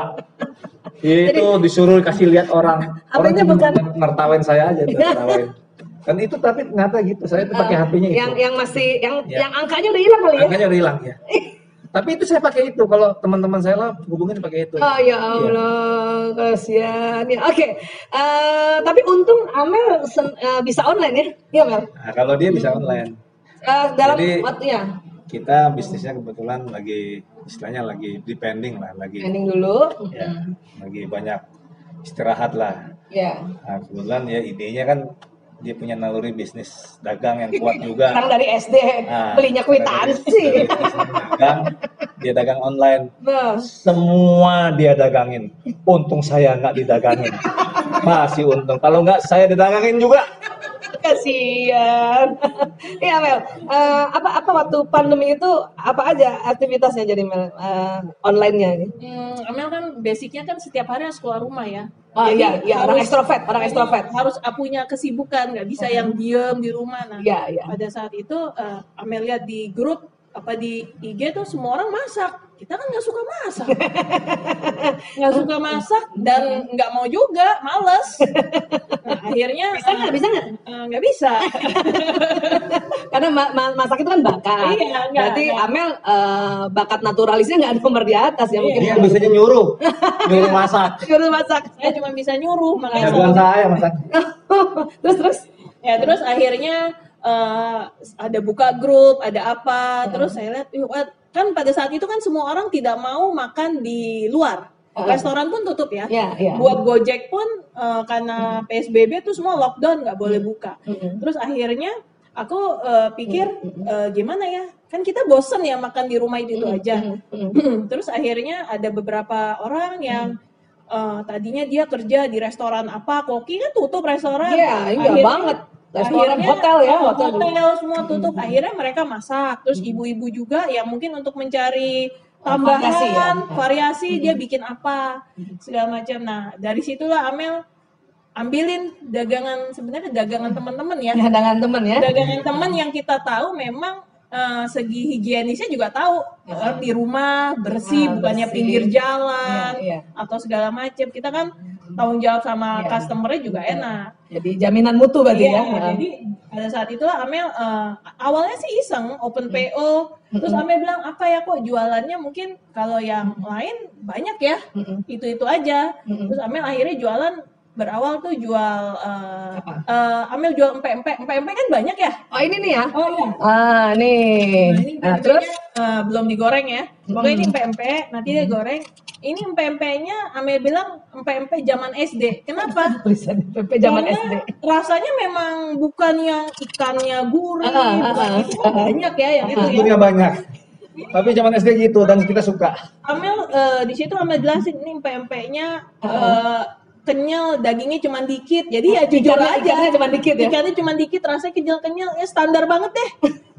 Speaker 2: Itu disuruh kasih lihat orang. Orang
Speaker 1: HP-nya
Speaker 2: cuma
Speaker 1: bukan-
Speaker 2: nertawain saya aja, nertawain. Kan itu tapi ternyata gitu, saya itu pakai HP-nya itu.
Speaker 1: yang masih
Speaker 2: Ya.
Speaker 1: yang angkanya udah hilang kali ya.
Speaker 2: Angkanya udah hilang ya. Tapi itu saya pakai itu, kalau teman-teman saya lah hubungin pakai itu.
Speaker 1: Oh ya Allah, kasihan ya. Oke, tapi untung Amel bisa online ya, iya Mel.
Speaker 2: Nah, kalau dia bisa online.
Speaker 1: Dalam
Speaker 2: Jadi-
Speaker 1: waktunya,
Speaker 2: Kita bisnisnya kebetulan lagi istilahnya lagi depending lah, lagi
Speaker 1: ending dulu.
Speaker 2: ya, lagi banyak istirahat lah.
Speaker 1: Ya.
Speaker 2: Nah, kebetulan ya idenya kan dia punya naluri bisnis dagang yang kuat juga.
Speaker 1: Orang dari SD
Speaker 2: Nah,
Speaker 1: belinya kwitansi.
Speaker 2: Dia dagang online.
Speaker 1: Nah,
Speaker 2: Semua dia dagangin. Untung saya nggak didagangin. Masih untung. Kalau nggak saya didagangin juga.
Speaker 1: kasihan. Iya Mel, apa waktu pandemi itu apa aja aktivitasnya jadi Mel online-nya?
Speaker 3: Amel kan basicnya kan setiap hari harus keluar rumah ya.
Speaker 1: Oh
Speaker 3: Jadi
Speaker 1: iya, orang ekstrovert.
Speaker 3: harus punya kesibukan, nggak bisa yang diem di rumah. Nah,
Speaker 1: Iya.
Speaker 3: pada saat itu Amel lihat di grup apa di IG tuh semua orang masak. kita kan nggak suka masak, nggak suka masak dan nggak mau juga, males. Nah, akhirnya
Speaker 1: Bisa nggak?
Speaker 3: nggak bisa.
Speaker 1: Karena masak itu kan bakat.
Speaker 3: Iya,
Speaker 1: Berarti Amel bakat naturalisnya nggak nomor di atas ya mungkin.
Speaker 4: Dia bisanya nyuruh masak.
Speaker 1: Nyuruh masak.
Speaker 3: Saya cuma bisa nyuruh, makanya
Speaker 4: Jagoan saya masak.
Speaker 1: terus.
Speaker 3: ya terus akhirnya ada buka grup, ada apa, terus saya lihat kan pada saat itu kan semua orang tidak mau makan di luar. Restoran pun tutup ya.
Speaker 1: Iya.
Speaker 3: Buat Gojek pun karena PSBB tuh semua lockdown, nggak boleh buka. Terus akhirnya aku pikir gimana ya? Kan kita bosen ya makan di rumah itu aja. Terus akhirnya ada beberapa orang yang tadinya dia kerja di restoran apa, Koki kan tutup restoran.
Speaker 1: Iya, enggak banget. Restoran,
Speaker 3: Akhirnya,
Speaker 1: hotel ya,
Speaker 3: hotel semua tutup. Akhirnya mereka masak. Terus ibu-ibu juga yang mungkin untuk mencari tambahan variasi dia bikin apa segala macam. Nah dari situlah Amel ambilin dagangan, sebenarnya dagangan teman-teman ya.
Speaker 1: Dagangan teman ya.
Speaker 3: Dagangan teman yang kita tahu memang segi higienisnya juga tahu di rumah bersih, bukannya
Speaker 1: bersih.
Speaker 3: pinggir jalan
Speaker 1: Iya.
Speaker 3: atau segala macam. Kita kan tanggung jawab sama customer-nya juga enak.
Speaker 1: Jadi jaminan mutu berarti
Speaker 3: Iya,
Speaker 1: ya.
Speaker 3: jadi pada saat itulah Amel awalnya sih iseng open PO, terus Amel bilang apa ya kok jualannya mungkin kalau yang lain banyak ya, itu aja. Terus Amel akhirnya jualan berawal tuh jual Amel jual empek kan banyak ya.
Speaker 1: Oh ini nih ya.
Speaker 3: Oh iya.
Speaker 1: Nih.
Speaker 3: Nah, ini
Speaker 1: Terus
Speaker 3: belum digoreng ya. Pokoknya ini empek, nanti dia goreng. Ini empek-empeknya Amel bilang empek zaman SD. Kenapa?
Speaker 1: tulisan PP zaman
Speaker 3: Karena
Speaker 1: SD.
Speaker 3: rasanya memang bukan yang ikannya gurih, bukan itu kan banyak ya yang itu ya.
Speaker 4: Tentunya banyak. Tapi zaman SD gitu dan kita suka.
Speaker 3: Amel di situ Amel jelasin ini empek-empeknya kenyal, dagingnya cuma dikit. Jadi ya jujur aja.
Speaker 1: Ikannya cuma dikit ya.
Speaker 3: Ikannya cuma dikit, rasanya kenyal-kenyal, ya standar banget deh.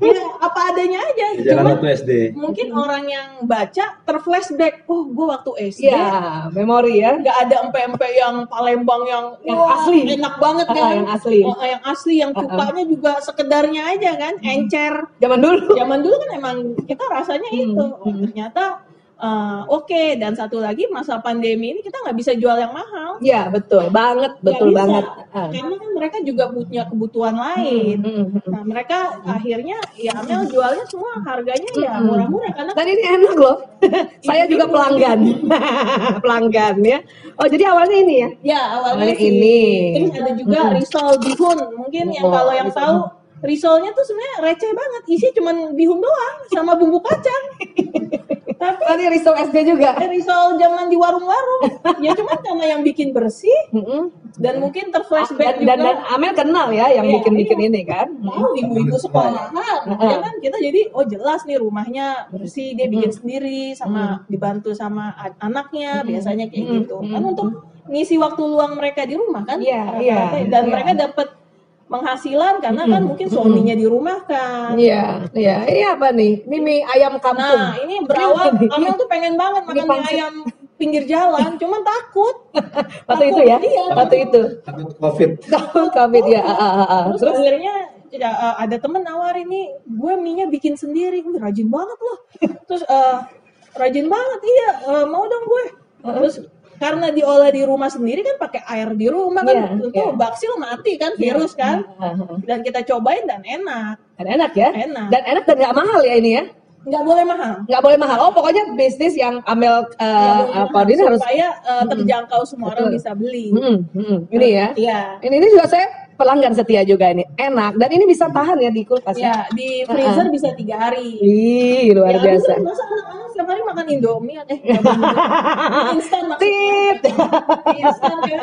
Speaker 3: Ya apa adanya aja.
Speaker 2: Jalan
Speaker 3: Cuma
Speaker 2: waktu SD.
Speaker 3: mungkin orang yang baca terflashback, oh gue waktu SD
Speaker 1: Iya, memori ya.
Speaker 3: nggak ada empek-empek yang Palembang yang wah,
Speaker 1: asli.
Speaker 3: enak banget kan,
Speaker 1: yang asli.
Speaker 3: yang asli, yang cupanya juga sekedarnya aja kan, encer.
Speaker 1: Zaman dulu.
Speaker 3: Zaman dulu kan emang kita rasanya itu. Oh, ternyata oke. Dan satu lagi masa pandemi ini kita nggak bisa jual yang mahal.
Speaker 1: Iya, betul banget, betul
Speaker 3: Nggak bisa.
Speaker 1: banget.
Speaker 3: Karena kan mereka juga punya kebutuhan lain. Nah mereka akhirnya ya Amel jualnya semua harganya ya murah-murah karena
Speaker 1: Dan ini enak loh. Saya juga pelanggan. Pelanggan ya. Oh, jadi awalnya ini ya.
Speaker 3: ya awalnya
Speaker 1: Awalnya
Speaker 3: sih.
Speaker 1: ini.
Speaker 3: Terus ada juga risol bihun. Mungkin yang kalau yang tahu risolnya tuh sebenarnya receh banget. Isi cuman bihun doang sama bumbu kacang. Tapi
Speaker 1: Oh, ini risol SD juga.
Speaker 3: risol zaman di warung-warung. Ya cuman karena yang bikin bersih dan mungkin terflashback juga.
Speaker 1: Dan Amel kenal ya yang
Speaker 3: Iya,
Speaker 1: bikin ini kan.
Speaker 3: Oh, ibu-ibu sekolahan, ya kan kita jadi oh jelas nih rumahnya bersih, dia bikin sendiri sama dibantu sama anaknya biasanya kayak gitu kan untuk ngisi waktu luang mereka di rumah kan.
Speaker 1: Iya, iya,
Speaker 3: Dan
Speaker 1: iya.
Speaker 3: mereka dapat penghasilan karena kan mungkin suaminya di rumah kan.
Speaker 1: Iya, iya. Ini apa nih? Ini mie ayam kampung.
Speaker 3: Nah ini berawal
Speaker 1: Ini apa nih?
Speaker 3: Amel tuh pengen banget makan mie
Speaker 1: pangsit.
Speaker 3: ayam pinggir jalan, cuman takut.
Speaker 1: Waktu itu ya?
Speaker 3: Iya,
Speaker 1: Waktu itu.
Speaker 4: Takut COVID.
Speaker 1: Covid ya.
Speaker 3: Terus akhirnya ya, ada temen nawarin nih, gue mie-nya bikin sendiri, gue rajin banget loh. Terus rajin banget, iya mau dong gue. Terus karena diolah di rumah sendiri kan pakai air di rumah kan,
Speaker 1: Iya,
Speaker 3: tentu
Speaker 1: iya.
Speaker 3: baksil mati kan, virus kan. Dan kita cobain dan enak,
Speaker 1: Dan enak ya?
Speaker 3: Enak.
Speaker 1: Dan enak dan nggak mahal ya ini ya?
Speaker 3: nggak boleh mahal.
Speaker 1: Nggak boleh mahal. Oh pokoknya bisnis yang Amel koordinir harus.
Speaker 3: Supaya terjangkau semua orang bisa beli.
Speaker 1: Ini ya.
Speaker 3: Iya.
Speaker 1: Ini juga saya pelanggan setia juga ini. Enak dan ini bisa tahan ya di kulkas.
Speaker 3: Ya, di freezer bisa 3 hari.
Speaker 1: Ih, luar
Speaker 3: Ya,
Speaker 1: biasa.
Speaker 3: aduh, masa anak-anak setiap hari makan Indomie mie instan maksudnya.
Speaker 1: Tit.
Speaker 3: Mie instan kan.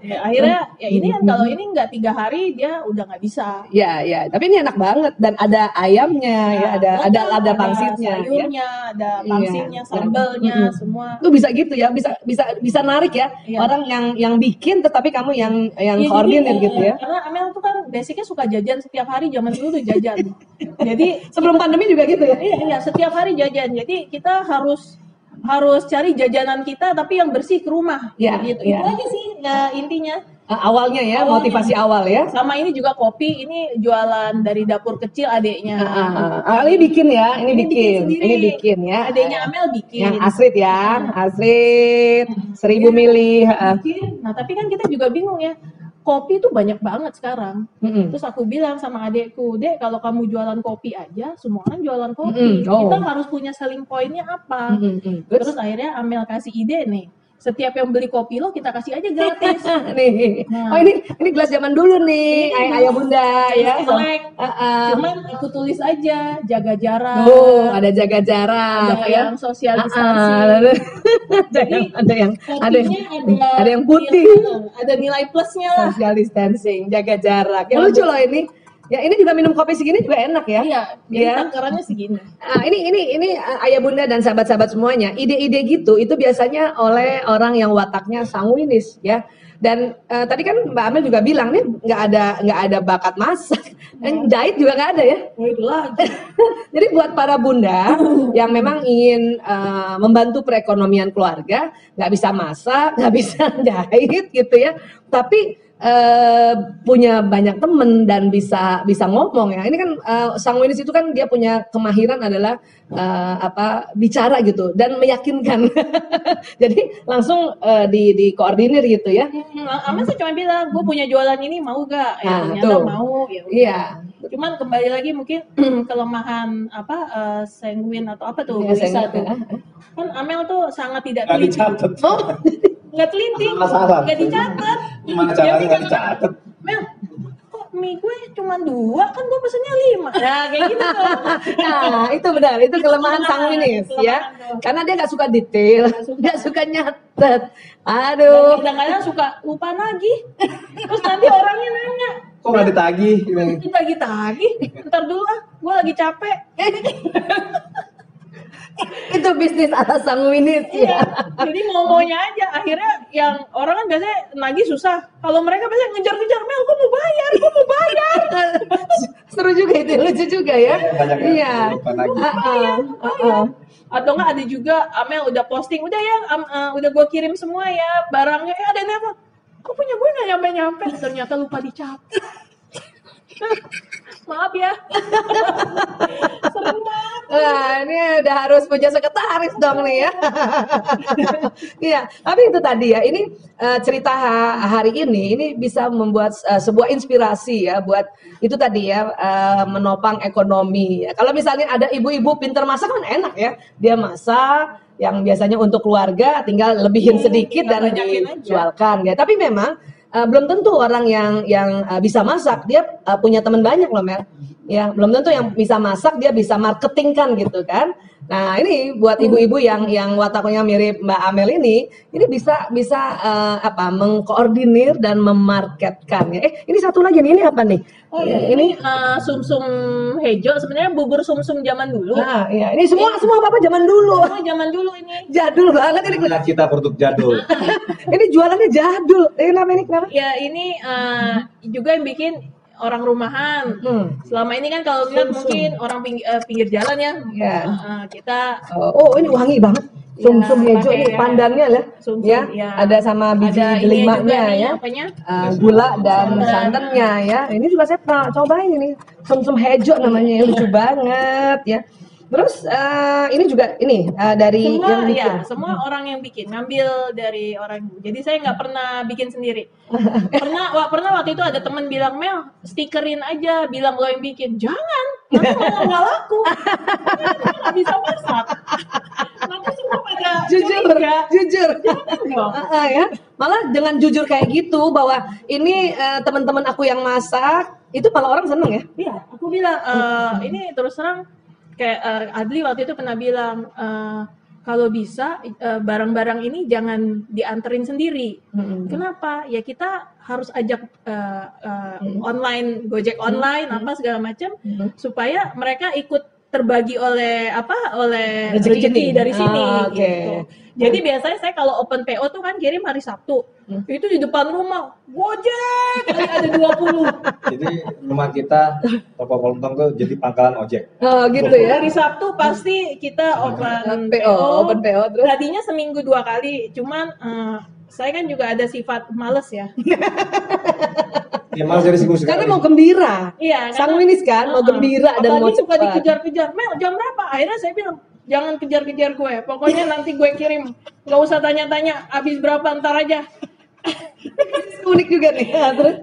Speaker 3: Ya, akhirnya ya ini kan kalau ini nggak 3 hari dia udah nggak bisa.
Speaker 1: Ya, ya. Tapi ini enak banget dan ada ayamnya ya, ada pangsitnya. Ya.
Speaker 3: sayurnya, ada pangsitnya, sambalnya, semua.
Speaker 1: Itu bisa gitu ya, bisa narik ya.
Speaker 3: Iya.
Speaker 1: Orang yang bikin tetapi kamu yang
Speaker 3: Ya,
Speaker 1: koordinir
Speaker 3: jadi,
Speaker 1: gitu ya.
Speaker 3: Karena Amel tuh kan basicnya suka jajan setiap hari, zaman dulu tuh jajan. Jadi
Speaker 1: Sebelum pandemi juga gitu ya.
Speaker 3: iya, setiap hari jajan. Jadi kita harus cari jajanan kita tapi yang bersih ke rumah.
Speaker 1: Iya,
Speaker 3: Gitu.
Speaker 1: iya.
Speaker 3: Itu aja sih ya, intinya.
Speaker 1: awalnya ya,
Speaker 3: Awalnya.
Speaker 1: motivasi awal ya.
Speaker 3: Sama ini juga kopi, ini jualan dari dapur kecil adeknya.
Speaker 1: Ini bikin ya, ini bikin,
Speaker 3: sendiri.
Speaker 1: ini bikin ya.
Speaker 3: Adeknya Amel bikin.
Speaker 1: Yang Astrid ya, Astrid 1000 mili.
Speaker 3: Bikin. Nah tapi kan kita juga bingung ya, kopi itu banyak banget sekarang. Terus aku bilang sama adekku, Dek kalau kamu jualan kopi aja, semua orang jualan kopi. Kita harus punya selling point-nya apa. Terus akhirnya Amel kasih ide nih, setiap yang beli kopi lo kita kasih aja gratis.
Speaker 1: Nih. Oh ini gelas zaman dulu nih, ayah bunda ya.
Speaker 3: Selek. Cuman aku tulis aja jaga jarak.
Speaker 1: Oh, ada jaga jarak
Speaker 3: Ada
Speaker 1: ya.
Speaker 3: yang social distancing. Jadi
Speaker 1: ada yang putih.
Speaker 3: Ada nilai plusnya lah.
Speaker 1: Social distancing, jaga jarak. Ya lucu loh ini. Ya ini juga minum kopi segini juga enak ya.
Speaker 3: Iya, jadi
Speaker 1: Ya.
Speaker 3: takarannya segini.
Speaker 1: Ini ayah bunda dan sahabat-sahabat semuanya, ide-ide gitu itu biasanya oleh orang yang wataknya sanguinis ya. Dan tadi kan Mbak Amel juga bilang nih nggak ada bakat masak, jahit juga nggak ada ya.
Speaker 3: Oh itu lagi.
Speaker 1: Jadi buat para bunda yang memang ingin membantu perekonomian keluarga, nggak bisa masak, nggak bisa jahit gitu ya, tapi punya banyak temen dan bisa ngomong ya. Ini kan sanguinis itu kan dia punya kemahiran adalah bicara gitu dan meyakinkan. Jadi langsung dikoordinir gitu ya.
Speaker 3: Amel sih cuma bilang, gue punya jualan ini mau gak? Ya ternyata
Speaker 1: tuh.
Speaker 3: mau. Ya udah.
Speaker 1: Iya.
Speaker 3: Cuman kembali lagi mungkin kelemahan sanguin atau apa tuh
Speaker 1: Iya,
Speaker 3: bisa
Speaker 1: sanguin.
Speaker 3: tuh. Kan Amel tuh sangat tidak
Speaker 4: Nggak
Speaker 3: teliti.
Speaker 4: dicatat.
Speaker 3: Nggak teliti,
Speaker 4: Masalah.
Speaker 3: nggak dicatat.
Speaker 4: Gimana
Speaker 3: Jadi
Speaker 4: caranya nggak
Speaker 3: kalau-
Speaker 4: dicatat?
Speaker 3: Mel, kok mie gue cuma 2, kan gue pesennya 5. Nah kayak gitu tuh.
Speaker 1: Nah, itu benar, itu kelemahan sanguinis ya.
Speaker 3: Kelemahan tuh.
Speaker 1: Karena dia nggak suka detail, nggak suka nyatet. Aduh.
Speaker 3: Dan kadang-kadang suka lupa nagih. Terus nanti orangnya nanya,
Speaker 4: Kok nggak ditagih?
Speaker 3: kita tagih-tagih, ntar dulu gue lagi capek.
Speaker 1: Itu bisnis ala sanguinis
Speaker 3: Iya,
Speaker 1: ya.
Speaker 3: jadi mau-maunya aja. Akhirnya yang orang kan biasanya nagih susah. Kalau mereka biasanya ngejar-ngejar, Mel, gue mau bayar.
Speaker 1: Seru juga itu, lucu juga ya.
Speaker 4: Banyak yang
Speaker 1: Iya.
Speaker 4: lupa lagi.
Speaker 3: Atau enggak ada juga Amel udah posting, udah ya, udah gue kirim semua ya barangnya. Ada yang apa? Kok punya gue nggak nyampe-nyampe? Ternyata lupa dicatat. Maaf ya. Sering banget.
Speaker 1: Nah, ini udah harus punya sekretaris dong nih ya. Iya, tapi itu tadi ya. Ini cerita hari ini bisa membuat sebuah inspirasi ya buat itu tadi ya menopang ekonomi. Ya. Kalau misalnya ada ibu-ibu pintar masak kan enak ya. Dia masak yang biasanya untuk keluarga tinggal lebihin sedikit dan
Speaker 3: banyakin aja.
Speaker 1: dijualkan ya. Tapi memang belum tentu orang yang bisa masak dia punya teman banyak loh Mel. Ya, belum tentu yang bisa masak dia bisa marketingkan gitu kan. Nah, ini buat ibu-ibu yang wataknya mirip Mbak Amel ini bisa mengkoordinir dan memarketkan ya. Ini satu lagi nih, ini apa nih?
Speaker 3: Oh iya, ini sumsum hejo, sebenarnya bubur sumsum zaman dulu.
Speaker 1: Nah, iya, ini semua apa zaman dulu.
Speaker 3: Oh, zaman dulu ini.
Speaker 1: Jadul banget ini.
Speaker 4: Nah, kita produk jadul.
Speaker 1: Ini jualannya jadul. Kenapa?
Speaker 3: Ya ini juga yang bikin orang rumahan. Selama ini kan kalau lihat mungkin orang pinggir jalan ya.
Speaker 1: Ya.
Speaker 3: Kita
Speaker 1: Oh, ini wangi banget. Sumsum
Speaker 3: Ya,
Speaker 1: hijau
Speaker 3: pakai
Speaker 1: ini
Speaker 3: ya.
Speaker 1: pandannya ya.
Speaker 3: Sumsum,
Speaker 1: Ya,
Speaker 3: ya.
Speaker 1: ada sama biji
Speaker 3: ada ini juga
Speaker 1: delimanya
Speaker 3: nih,
Speaker 1: ya.
Speaker 3: apanya?
Speaker 1: Gula dan
Speaker 3: Santan.
Speaker 1: santannya ya. Ini juga saya pernah cobain ini. Sumsum hijau namanya, lucu banget ya. Terus ini juga dari
Speaker 3: Semua
Speaker 1: yang bikin.
Speaker 3: ya, semua orang yang bikin ngambil dari orang. Jadi saya nggak pernah bikin sendiri. Pernah waktu itu ada teman bilang, Mel, stikerin aja, bilang lo yang bikin. Jangan, nanti malah nggak laku. Nggak bisa masak. Nanti semua pada curiga.
Speaker 1: Jujur.
Speaker 3: Dong.
Speaker 1: Ya. Malah dengan jujur kayak gitu bahwa ini teman-teman aku yang masak, itu malah orang seneng ya.
Speaker 3: Iya, aku bilang ini terus terang kayak Adli waktu itu pernah bilang kalau bisa barang-barang ini jangan dianterin sendiri. Kenapa? Ya kita harus ajak online, Gojek online apa segala macam supaya mereka ikut terbagi oleh
Speaker 1: Rezeki
Speaker 3: rezeki
Speaker 1: ini.
Speaker 3: dari sini
Speaker 1: Oke.
Speaker 3: gitu. Jadi biasanya saya kalau open PO tuh kan kirim hari Sabtu. Itu di depan rumah Gojek kali ada 20.
Speaker 4: Jadi rumah kita toko kelontong tuh jadi pangkalan ojek.
Speaker 1: Oh gitu ya.
Speaker 3: Hari Sabtu pasti kita open
Speaker 1: PO terus.
Speaker 3: Tadinya seminggu 2 kali, cuman saya kan juga ada sifat males ya.
Speaker 2: Ya malas dari sibuk
Speaker 1: Karena
Speaker 2: sekali.
Speaker 1: mau gembira.
Speaker 3: Iya,
Speaker 1: Sanguinis kan, mau gembira dan mau
Speaker 3: apalagi suka
Speaker 1: cepat.
Speaker 3: dikejar-kejar. Mel, jam berapa? Akhirnya saya bilang, jangan kejar-kejar gue. Pokoknya nanti gue kirim. Gak usah tanya-tanya, habis berapa ntar aja.
Speaker 1: Unik juga nih. Terus,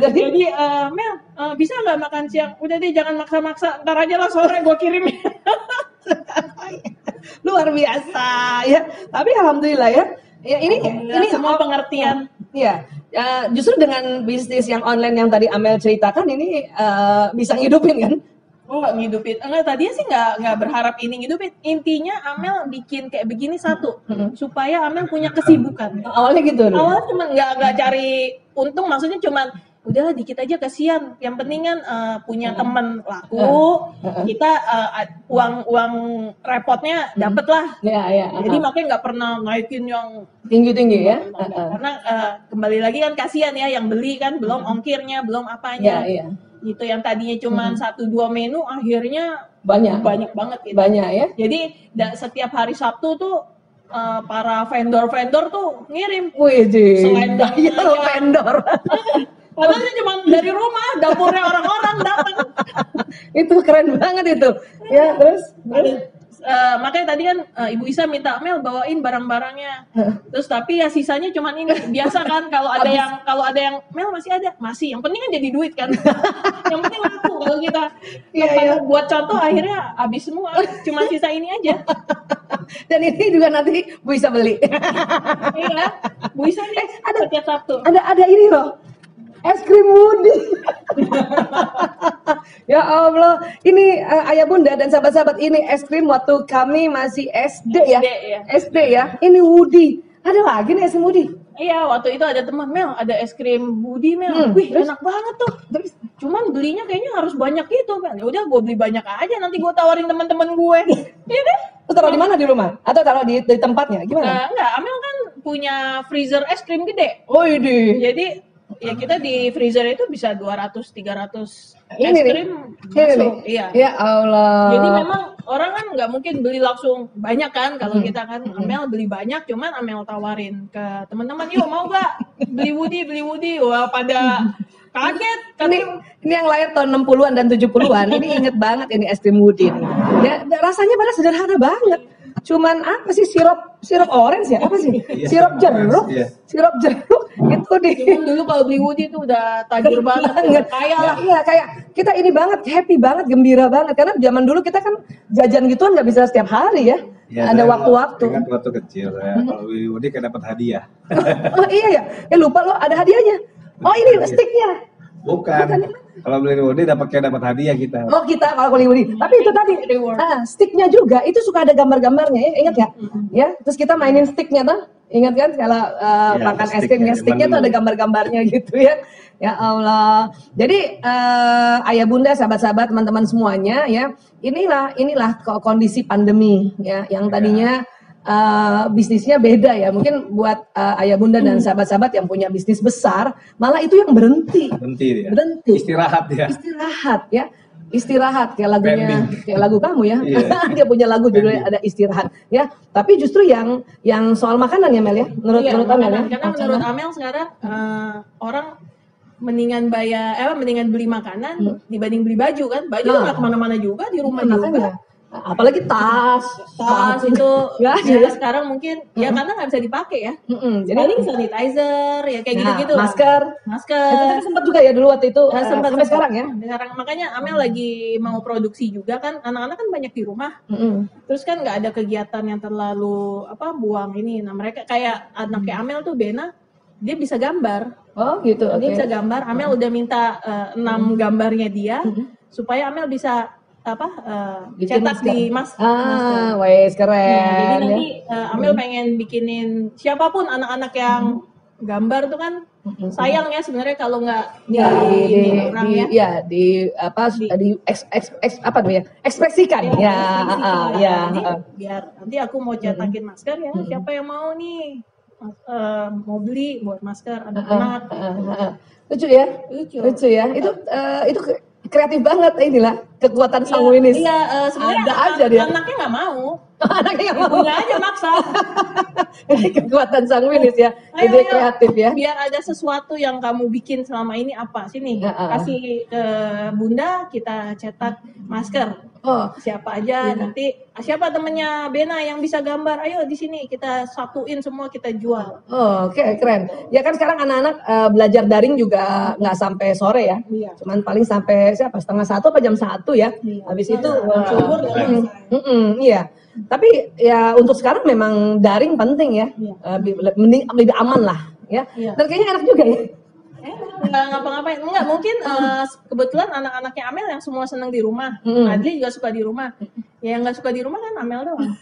Speaker 1: jadi
Speaker 3: Jadi, Mel, bisa nggak makan siang? Udah deh, jangan maksa-maksa. Ntar aja lah sore gue kirim.
Speaker 1: luar biasa ya. Tapi alhamdulillah ya. Ya ini
Speaker 3: semua pengertian.
Speaker 1: Iya, justru dengan bisnis yang online yang tadi Amel ceritakan ini bisa ngidupin kan?
Speaker 3: Oh, nggak ngidupin. Enggak, tadinya sih nggak berharap ini ngidupin. Intinya Amel bikin kayak begini satu, supaya Amel punya kesibukan.
Speaker 1: Awalnya gitu.
Speaker 3: Awalnya cuma nggak cari untung, maksudnya cuma udahlah dikit aja kasihan. Yang penting kan punya teman laku, kita uang repotnya dapet lah.
Speaker 1: Ya.
Speaker 3: Jadi makanya nggak pernah naikin yang
Speaker 1: Tinggi-tinggi ya.
Speaker 3: karena kembali lagi kan kasihan ya yang beli kan belum ongkirnya, belum apanya.
Speaker 1: Iya.
Speaker 3: Gitu yang tadinya cuma 1-2 menu akhirnya
Speaker 1: Banyak
Speaker 3: banget gitu.
Speaker 1: Banyak ya.
Speaker 3: Jadi setiap hari Sabtu tuh para vendor-vendor tuh ngirim.
Speaker 1: Wih,
Speaker 3: Selain
Speaker 1: daya lo
Speaker 3: dalamnya.
Speaker 1: vendor.
Speaker 3: Padahal cuma dari rumah, dapurnya orang-orang datang.
Speaker 1: Itu keren banget itu. Ya, terus
Speaker 3: Makanya tadi kan Ibu Isa minta Mel bawain barang-barangnya. Terus tapi ya sisanya cuman ini. Biasa kan kalau ada yang Mel masih ada, masih. Yang penting kan jadi duit kan. Yang penting laku. Kalau kita buat contoh akhirnya habis semua. Cuma sisa ini aja.
Speaker 1: dan ini juga nanti Bu Isa beli.
Speaker 3: Iya. Bu Isa nih ada setiap Sabtu.
Speaker 1: Ada ini loh. Es krim Woody. Ya Allah, ini ayah bunda dan sahabat-sahabat, ini es krim waktu kami masih SD ya.
Speaker 3: ya.
Speaker 1: SD ya. Ini Woody. Ada lagi nih es krim Woody.
Speaker 3: Iya, waktu itu ada teman Mel, ada es krim Budi Mel. Wih, enak banget tuh. Cuman belinya kayaknya harus banyak gitu, Mel. Ya udah, gue beli banyak aja. Nanti gue tawarin teman-teman gue. Iya deh.
Speaker 1: Terus taruh di mana, di rumah? Atau taruh di tempatnya? Gimana?
Speaker 3: Enggak, Amel kan punya freezer es krim gede.
Speaker 1: Oh ini.
Speaker 3: Jadi ya kita di freezer itu bisa 200-300 es
Speaker 1: Ini nih.
Speaker 3: krim
Speaker 1: Ini nih.
Speaker 3: masuk. Iya.
Speaker 1: Ya Allah.
Speaker 3: Jadi memang orang kan nggak mungkin beli langsung banyak kan. Kalau kita kan Amel beli banyak, cuman Amel tawarin ke teman-teman, yuk mau nggak beli Woody. Wah pada kaget.
Speaker 1: Ini yang lahir tahun 60-an dan 70-an. Ini inget banget ini es krim Woody nih. Ya, rasanya pada sederhana banget. Cuman apa sih, sirup orange ya? Apa sih? Sirup jeruk.
Speaker 2: Iya.
Speaker 1: Sirup jeruk itu di
Speaker 3: Cuman dulu kalau beli Woody itu udah tajir banget, kaya lah.
Speaker 1: Iya, kayak kita ini banget, happy banget, gembira banget. Karena zaman dulu kita kan jajan gituan nggak bisa setiap hari ya.
Speaker 2: Ya,
Speaker 1: Ada
Speaker 2: saya
Speaker 1: waktu-waktu.
Speaker 2: Ingat waktu kecil saya kalau beli Woody kan dapat hadiah.
Speaker 1: Oh iya ya, lupa lo ada hadiahnya. Oh ini sticknya.
Speaker 2: Bukan. Kalau beli Woody dapat hadiah kita.
Speaker 1: Oh kita kalau beli Woody. Tapi itu tadi, sticknya juga itu suka ada gambar-gambarnya ya, ingat nggak? Ya, terus kita mainin sticknya tuh. Ingat kan kalau makan es krimnya, sticknya tuh ada gambar-gambarnya gitu ya. Ya Allah. Jadi ayah bunda, sahabat-sahabat, teman-teman semuanya ya, inilah kondisi pandemi ya, yang tadinya bisnisnya beda ya. Mungkin buat ayah bunda dan sahabat-sahabat yang punya bisnis besar, malah itu yang berhenti.
Speaker 2: Berhenti. Istirahat ya.
Speaker 1: Istirahat kayak lagunya, kayak lagu kamu ya.
Speaker 2: Iya.
Speaker 1: Dia punya lagu judulnya ada istirahat ya. Tapi justru yang soal makanan ya Mel ya. Menurut Amel ya.
Speaker 3: Karena menurut Amel sekarang orang mendingan beli makanan dibanding beli baju kan. Baju nggak kemana-mana juga, di rumah juga.
Speaker 1: Apalagi tas
Speaker 3: itu
Speaker 1: ya,
Speaker 3: sekarang mungkin ya karena nggak bisa dipakai ya.
Speaker 1: Jadi
Speaker 3: paling sanitizer ya kayak gitu-gitu.
Speaker 1: Masker. Itu sempat juga ya dulu waktu itu.
Speaker 3: Sempat
Speaker 1: sampai sekarang ya.
Speaker 3: Sekarang makanya Amel lagi mau produksi juga kan, anak-anak kan banyak di rumah. Terus kan nggak ada kegiatan yang terlalu buang ini. Nah mereka kayak anaknya Amel tuh Bena, dia bisa gambar.
Speaker 1: Oh gitu.
Speaker 3: Dia bisa gambar. Amel udah minta 6 gambarnya dia supaya Amel bisa cetak di masker.
Speaker 1: Wes keren.
Speaker 3: Jadi nanti Amel pengen bikinin siapapun anak-anak yang gambar tuh kan sayang ya sebenarnya kalau nggak ekspresikan. Biar nanti aku mau cetakin masker ya, siapa yang mau nih mau beli buat masker anak-anak.
Speaker 1: Lucu ya. Itu kreatif banget inilah. Kekuatan sanguinis.
Speaker 3: Iya, sebenarnya
Speaker 1: Ada aja dia.
Speaker 3: anaknya nggak mau.
Speaker 1: Anaknya nggak mau.
Speaker 3: Ibunya aja maksa.
Speaker 1: Ini kekuatan sanguinis ya.
Speaker 3: Ayo,
Speaker 1: Ide
Speaker 3: ayo.
Speaker 1: kreatif ya.
Speaker 3: Biar ada sesuatu yang kamu bikin selama ini apa? Sini,
Speaker 1: Heeh.
Speaker 3: kasih ke Bunda, kita cetak masker.
Speaker 1: Oh,
Speaker 3: Siapa aja nanti siapa temennya Bena yang bisa gambar? Ayo di sini kita satuin semua kita jual.
Speaker 1: oh, oke, keren. Ya kan sekarang anak-anak belajar daring juga nggak sampai sore ya.
Speaker 3: Iya.
Speaker 1: Cuman paling sampai siapa? 12:30 apa jam 1 ya.
Speaker 3: Iya.
Speaker 1: Habis itu
Speaker 3: Syukur ya.
Speaker 1: iya. Tapi ya untuk sekarang memang daring penting ya.
Speaker 3: Iya.
Speaker 1: Mending lebih aman lah ya.
Speaker 3: Iya.
Speaker 1: Dan kayaknya enak juga ya.
Speaker 3: Nggak ngapa-ngapain. Enggak, mungkin kebetulan anak-anaknya Amel yang semua senang di rumah. Adli juga suka di rumah. Ya yang nggak suka di rumah kan Amel doang.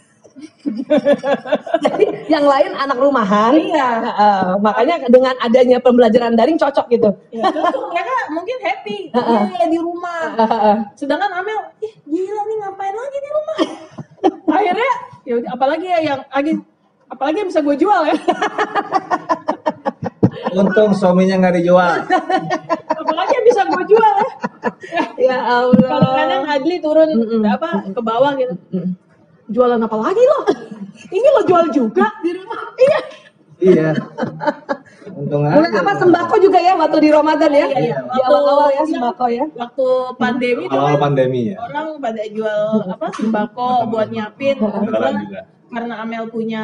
Speaker 1: Jadi yang lain anak rumahan.
Speaker 3: Iya.
Speaker 1: Makanya dengan adanya pembelajaran daring cocok gitu.
Speaker 3: Ya, cocok. Mereka mungkin happy. Iya di rumah. Sedangkan Amel, ih gila nih ngapain lagi di rumah. Akhirnya, ya udah, apalagi yang bisa gue jual ya.
Speaker 2: Untung suaminya nggak dijual.
Speaker 3: Apalagi yang bisa gue jual ya.
Speaker 1: Ya Allah.
Speaker 3: Kadang-kadang Adli turun ke bawah gitu. Jualan apa lagi lo? Ini lo jual juga di rumah? Iya.
Speaker 2: Iya. Untung
Speaker 1: Mulai
Speaker 2: aja.
Speaker 1: apa sembako juga ya waktu di Ramadan ya?
Speaker 3: Iya.
Speaker 1: Di awal-awal ya sembako ya.
Speaker 3: Waktu pandemi tuh
Speaker 2: Awal
Speaker 3: kan
Speaker 2: pandemi ya.
Speaker 3: orang pada jual sembako buat nyiapin.
Speaker 2: Makanan
Speaker 3: Kebetulan
Speaker 2: juga.
Speaker 3: karena Amel punya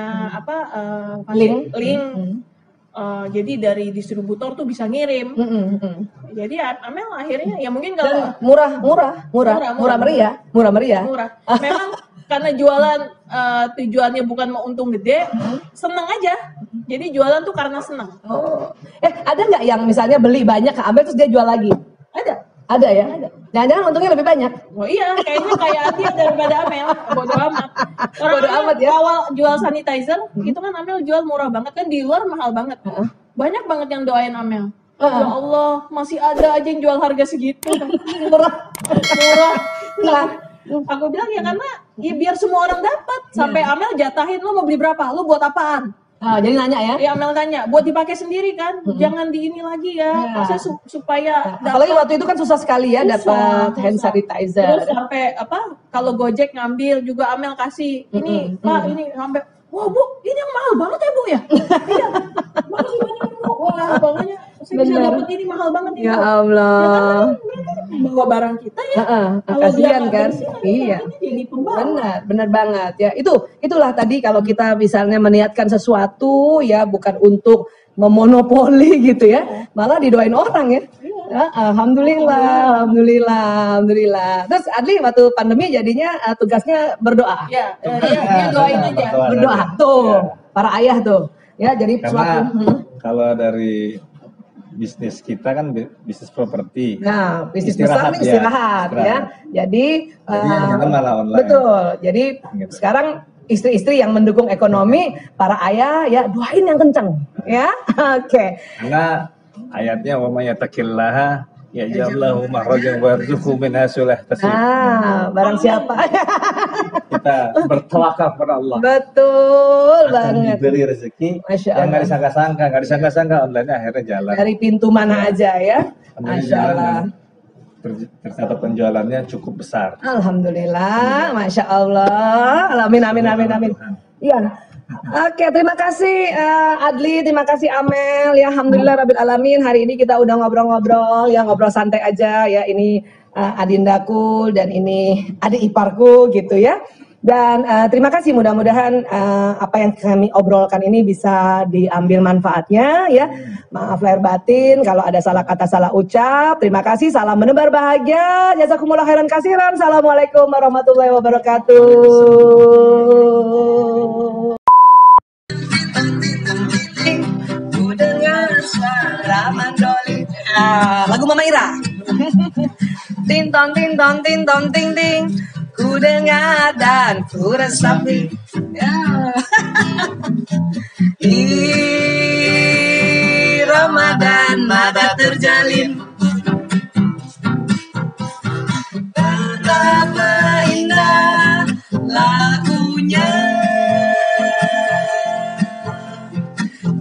Speaker 1: Link.
Speaker 3: link. Jadi dari distributor tuh bisa ngirim. Jadi Amel akhirnya ya mungkin kalau
Speaker 1: Dan murah meriah.
Speaker 3: murah. Memang karena jualan tujuannya bukan mau untung gede, seneng aja. Jadi jualan tuh karena seneng.
Speaker 1: Oh. Ada nggak yang misalnya beli banyak keambil terus dia jual lagi?
Speaker 3: Ada.
Speaker 1: Ada ya? Jangan-jangan untungnya lebih banyak.
Speaker 3: Oh iya, kayaknya kayak Adia daripada Amel. Bodoh amat.
Speaker 1: Bodo amat ya.
Speaker 3: Awal jual sanitizer, itu kan Amel jual murah banget kan di luar mahal banget. Banyak banget yang doain Amel. Ya Allah, masih ada aja yang jual harga segitu.
Speaker 1: Murah.
Speaker 3: Murah.
Speaker 1: Nah,
Speaker 3: Aku bilang ya karena ya biar semua orang dapat. Sampai Amel jatahin lo mau beli berapa? Lo buat apaan?
Speaker 1: jadi nanya ya.
Speaker 3: Ya Amel tanya, buat dipakai sendiri kan? Jangan di ini lagi ya. Maksudnya supaya
Speaker 1: Apalagi waktu itu kan susah sekali ya dapat hand sanitizer.
Speaker 3: Terus sampai kalau Gojek ngambil juga Amel kasih ini Pak ini sampai wah Bu ini yang mahal banget ya Bu ya. Iya. Makasih banyak Bu. Wah pokoknya saya bisa
Speaker 1: Bener.
Speaker 3: dapat ini mahal banget ini.
Speaker 1: Ya
Speaker 3: Bu.
Speaker 1: Allah.
Speaker 3: Mereka kan bawa barang kita ya. Kalau dia
Speaker 1: Kasihan
Speaker 3: nggak
Speaker 1: kan?
Speaker 3: bersih, nanti
Speaker 1: Iya.
Speaker 3: barangnya jadi pembawa.
Speaker 1: Benar banget ya. Itulah tadi kalau kita misalnya meniatkan sesuatu ya bukan untuk memonopoli gitu ya, malah didoain orang ya. Alhamdulillah. Terus Adli waktu pandemi jadinya tugasnya berdoa.
Speaker 3: Ya, dia doain aja.
Speaker 1: Berdoa tuh, para ayah tuh. Ya, jadi
Speaker 2: Karena
Speaker 1: suatu.
Speaker 2: kalau dari bisnis kita kan bisnis properti.
Speaker 1: Nah, bisnis besar nih istirahat ya. Jadi
Speaker 2: yang kita malah online.
Speaker 1: betul. Jadi
Speaker 2: Gitu.
Speaker 1: sekarang istri-istri yang mendukung ekonomi, para ayah ya doain yang kencang ya. Oke.
Speaker 2: Karena ayatnya wa may yattaqillaha yaj'allahu makhrajan wa yarzuqhu min haitsu la yahtasib.
Speaker 1: Barang siapa?
Speaker 2: Kita bertawakal kepada Allah.
Speaker 1: Betul
Speaker 2: Akan
Speaker 1: banget.
Speaker 2: diberi rezeki
Speaker 1: Masya
Speaker 2: yang nggak
Speaker 1: Allah.
Speaker 2: disangka-sangka online akhirnya jalan.
Speaker 1: Dari pintu mana aja ya.
Speaker 2: Online
Speaker 1: Masya
Speaker 2: jalan
Speaker 1: Allah.
Speaker 2: dan tercatat penjualannya cukup besar.
Speaker 1: Alhamdulillah, Masya Allah. Amin. Iya. Oke, terima kasih Adli, terima kasih Amel. Ya, alhamdulillah rabbil alamin. Hari ini kita udah ngobrol-ngobrol, ya ngobrol santai aja ya. Ini adindaku dan ini adik iparku gitu ya. Dan terima kasih, mudah-mudahan apa yang kami obrolkan ini bisa diambil manfaatnya ya. Maaf lahir batin kalau ada salah kata, salah ucap. Terima kasih, salam menebar bahagia. Jazakumullah khairan kasiran. Assalamualaikum warahmatullahi wabarakatuh. Ku dengar suara mandolin. Lagu Mama Ira. Tinton tinton tinton ting ting. Ku dengar dan ku resapi. Di Ramadan mada terjalin. Betapa indah lagunya.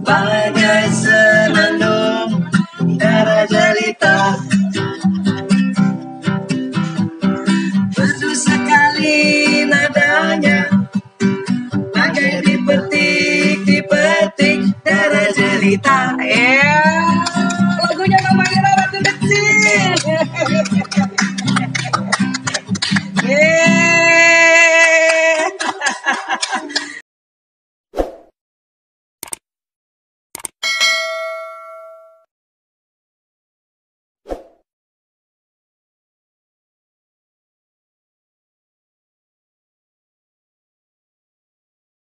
Speaker 1: Bagai senandung darah jelita. Amin.